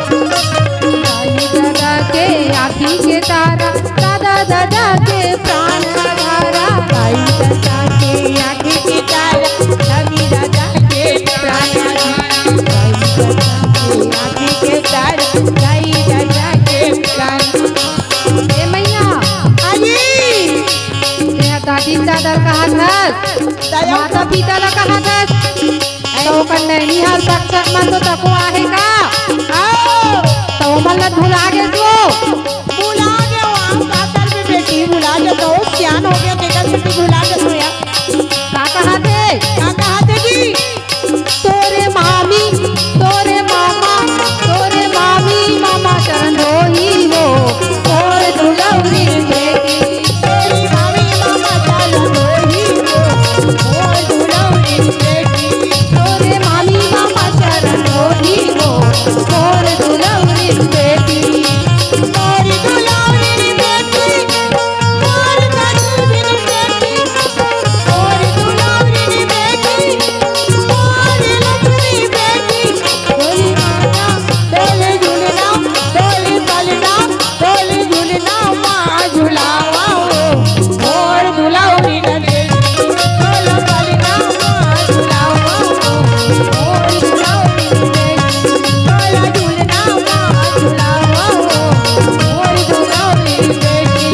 दाई दादा के आँखी के तारा दादा दादा के प्राण आधारा दाई दादा के आँखी के तारा दादी दादा के प्राण आधारा दाई दादा के आँखी के तारा दाई दादा के प्राण ए मैया आजी ये दादी दादा कहा था माता पिता ला कहा था तो कन्या हाल तक मन तो तको आहे का आओ तो मन ला भुला गे तू बुला गया वहाँ कातर में बेटी बुला गया तो सियान हो गया देखा बेटी बुला गया तो यार का कहा थे क्या कहा थे जी तोरे मामी तोरे मामा तोरे मामी मामा चरण रोही हो और दुलौरी बेटी तेरी मामी मामा चाल रोही हो और दुलौरी बेटी तोरे मामी मामा चरण रोही हो और दुलौरी बेटी तेरी दुलारी बेटी और दुलारी बेटी और दुलारी बेटी और लक्ष्मी बेटी बोली माता डोले झूलना डोले पलना डोले झूलना माँ झुलावा हो और दुलारी बेटी डोले पलना माँ झुलावा हो और दुलारी बेटी डोला झूलना माँ झुलावा हो और दुलारी बेटी